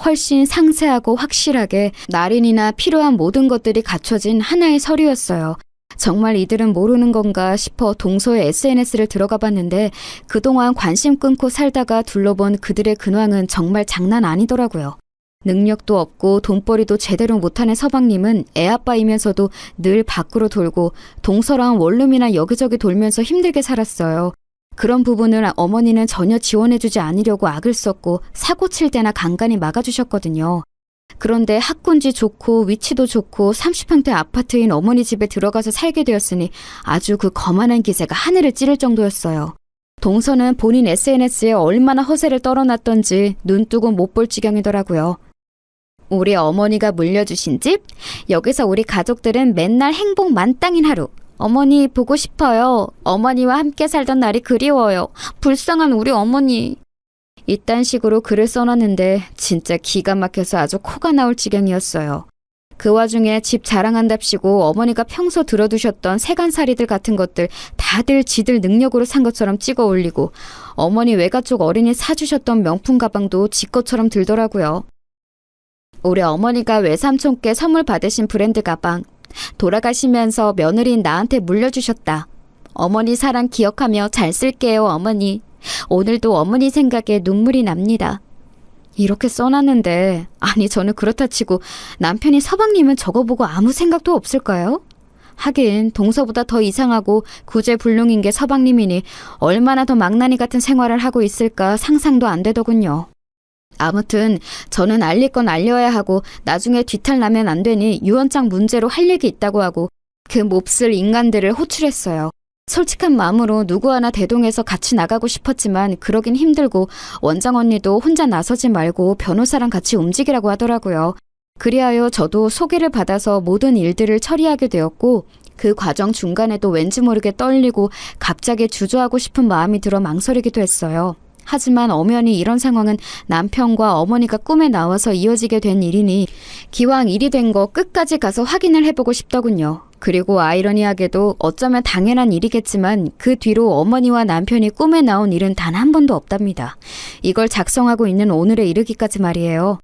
훨씬 상세하고 확실하게 날인이나 필요한 모든 것들이 갖춰진 하나의 서류였어요. 정말 이들은 모르는 건가 싶어 동서의 SNS를 들어가 봤는데 그동안 관심 끊고 살다가 둘러본 그들의 근황은 정말 장난 아니더라고요. 능력도 없고 돈벌이도 제대로 못하는 서방님은 애아빠이면서도 늘 밖으로 돌고 동서랑 원룸이나 여기저기 돌면서 힘들게 살았어요. 그런 부분을 어머니는 전혀 지원해주지 않으려고 악을 썼고 사고 칠 때나 간간히 막아주셨거든요. 그런데 학군지 좋고 위치도 좋고 30평대 아파트인 어머니 집에 들어가서 살게 되었으니 아주 그 거만한 기세가 하늘을 찌를 정도였어요. 동서는 본인 SNS에 얼마나 허세를 떨어놨던지 눈 뜨고 못 볼 지경이더라고요. 우리 어머니가 물려주신 집? 여기서 우리 가족들은 맨날 행복 만땅인 하루. 어머니 보고 싶어요. 어머니와 함께 살던 날이 그리워요. 불쌍한 우리 어머니. 이딴 식으로 글을 써놨는데 진짜 기가 막혀서 아주 코가 나올 지경이었어요. 그 와중에 집 자랑한답시고 어머니가 평소 들어두셨던 세간살이들 같은 것들 다들 지들 능력으로 산 것처럼 찍어 올리고 어머니 외가 쪽 어린이 사주셨던 명품 가방도 지 것처럼 들더라고요. 우리 어머니가 외삼촌께 선물 받으신 브랜드 가방. 돌아가시면서 며느리인 나한테 물려주셨다. 어머니 사랑 기억하며 잘 쓸게요, 어머니. 오늘도 어머니 생각에 눈물이 납니다. 이렇게 써놨는데 아니 저는 그렇다 치고 남편이 서방님은 저거 보고 아무 생각도 없을까요? 하긴 동서보다 더 이상하고 구제불능인 게 서방님이니 얼마나 더 망나니 같은 생활을 하고 있을까 상상도 안 되더군요. 아무튼 저는 알릴 건 알려야 하고 나중에 뒤탈 나면 안 되니 유언장 문제로 할 얘기 있다고 하고 그 몹쓸 인간들을 호출했어요. 솔직한 마음으로 누구 하나 대동해서 같이 나가고 싶었지만 그러긴 힘들고 원장 언니도 혼자 나서지 말고 변호사랑 같이 움직이라고 하더라고요. 그리하여 저도 소개를 받아서 모든 일들을 처리하게 되었고 그 과정 중간에도 왠지 모르게 떨리고 갑자기 주저하고 싶은 마음이 들어 망설이기도 했어요. 하지만 엄연히 이런 상황은 남편과 어머니가 꿈에 나와서 이어지게 된 일이니 기왕 일이 된 거 끝까지 가서 확인을 해보고 싶더군요. 그리고 아이러니하게도 어쩌면 당연한 일이겠지만 그 뒤로 어머니와 남편이 꿈에 나온 일은 단 한 번도 없답니다. 이걸 작성하고 있는 오늘에 이르기까지 말이에요.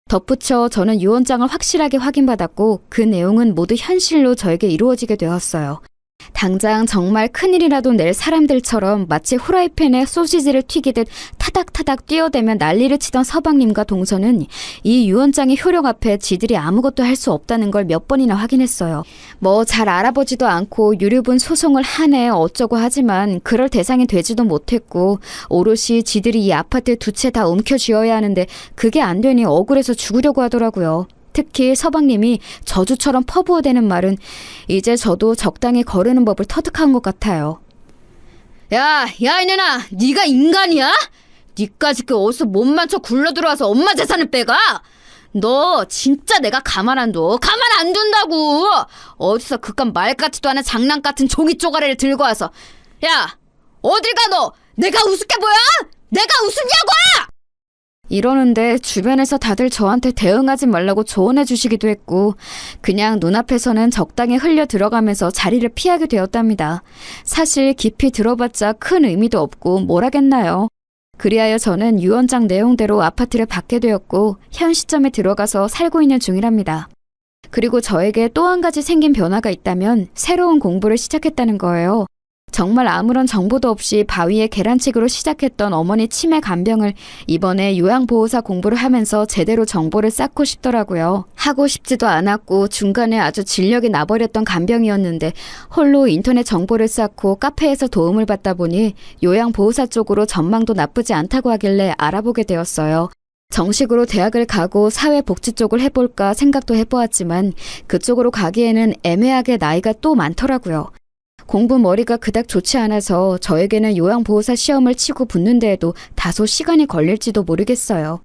덧붙여 저는 유언장을 확실하게 확인받았고 그 내용은 모두 현실로 저에게 이루어지게 되었어요. 당장 정말 큰일이라도 낼 사람들처럼 마치 후라이팬에 소시지를 튀기듯 타닥타닥 뛰어대며 난리를 치던 서방님과 동서는 이 유언장의 효력 앞에 지들이 아무것도 할 수 없다는 걸 몇 번이나 확인했어요. 뭐 잘 알아보지도 않고 유류분 소송을 하네 어쩌고 하지만 그럴 대상이 되지도 못했고 오롯이 지들이 이 아파트 두 채 다 움켜쥐어야 하는데 그게 안 되니 억울해서 죽으려고 하더라고요. 특히 서방님이 저주처럼 퍼부어대는 말은 이제 저도 적당히 거르는 법을 터득한 것 같아요. 야 이년아, 네가 인간이야? 니까지 그 어디서 몸만 쳐 굴러들어와서 엄마 재산을 빼가? 너 진짜 내가 가만 안 둬. 가만 안 둔다고. 어디서 그깟 말 같지도 않은 장난 같은 종이 쪼가리를 들고 와서 야 어딜 가 너? 내가 우습게 보여? 내가 우습냐고! 이러는데 주변에서 다들 저한테 대응하지 말라고 조언해 주시기도 했고 그냥 눈앞에서는 적당히 흘려 들어가면서 자리를 피하게 되었답니다. 사실 깊이 들어봤자 큰 의미도 없고 뭘 하겠나요. 그리하여 저는 유언장 내용대로 아파트를 받게 되었고 현 시점에 들어가서 살고 있는 중이랍니다. 그리고 저에게 또 한 가지 생긴 변화가 있다면 새로운 공부를 시작했다는 거예요. 정말 아무런 정보도 없이 바위에 계란치기로 시작했던 어머니 치매 간병을 이번에 요양보호사 공부를 하면서 제대로 정보를 쌓고 싶더라고요. 하고 싶지도 않았고 중간에 아주 진력이 나버렸던 간병이었는데 홀로 인터넷 정보를 쌓고 카페에서 도움을 받다 보니 요양보호사 쪽으로 전망도 나쁘지 않다고 하길래 알아보게 되었어요. 정식으로 대학을 가고 사회복지 쪽을 해볼까 생각도 해보았지만 그쪽으로 가기에는 애매하게 나이가 또 많더라고요. 공부 머리가 그닥 좋지 않아서 저에게는 요양보호사 시험을 치고 붙는 데에도 다소 시간이 걸릴지도 모르겠어요.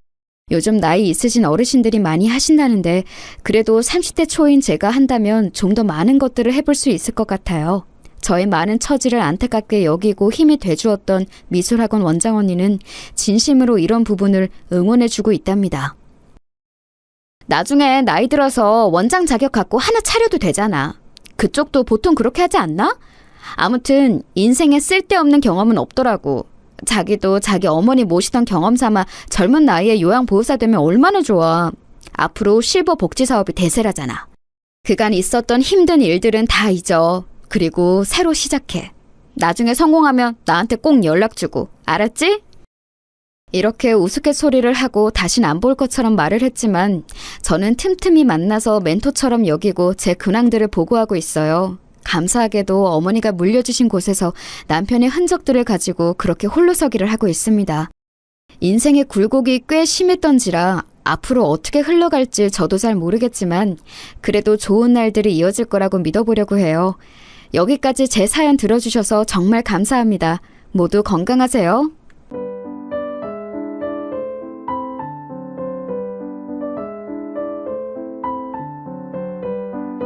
요즘 나이 있으신 어르신들이 많이 하신다는데 그래도 30대 초인 제가 한다면 좀 더 많은 것들을 해볼 수 있을 것 같아요. 저의 많은 처지를 안타깝게 여기고 힘이 돼주었던 미술학원 원장 언니는 진심으로 이런 부분을 응원해주고 있답니다. 나중에 나이 들어서 원장 자격 갖고 하나 차려도 되잖아. 그쪽도 보통 그렇게 하지 않나? 아무튼 인생에 쓸데없는 경험은 없더라고. 자기도 자기 어머니 모시던 경험 삼아 젊은 나이에 요양보호사 되면 얼마나 좋아. 앞으로 실버 복지 사업이 대세라잖아. 그간 있었던 힘든 일들은 다 잊어. 그리고 새로 시작해. 나중에 성공하면 나한테 꼭 연락 주고. 알았지? 이렇게 우스갯소리를 하고 다신 안 볼 것처럼 말을 했지만 저는 틈틈이 만나서 멘토처럼 여기고 제 근황들을 보고하고 있어요. 감사하게도 어머니가 물려주신 곳에서 남편의 흔적들을 가지고 그렇게 홀로서기를 하고 있습니다. 인생의 굴곡이 꽤 심했던지라 앞으로 어떻게 흘러갈지 저도 잘 모르겠지만 그래도 좋은 날들이 이어질 거라고 믿어보려고 해요. 여기까지 제 사연 들어주셔서 정말 감사합니다. 모두 건강하세요.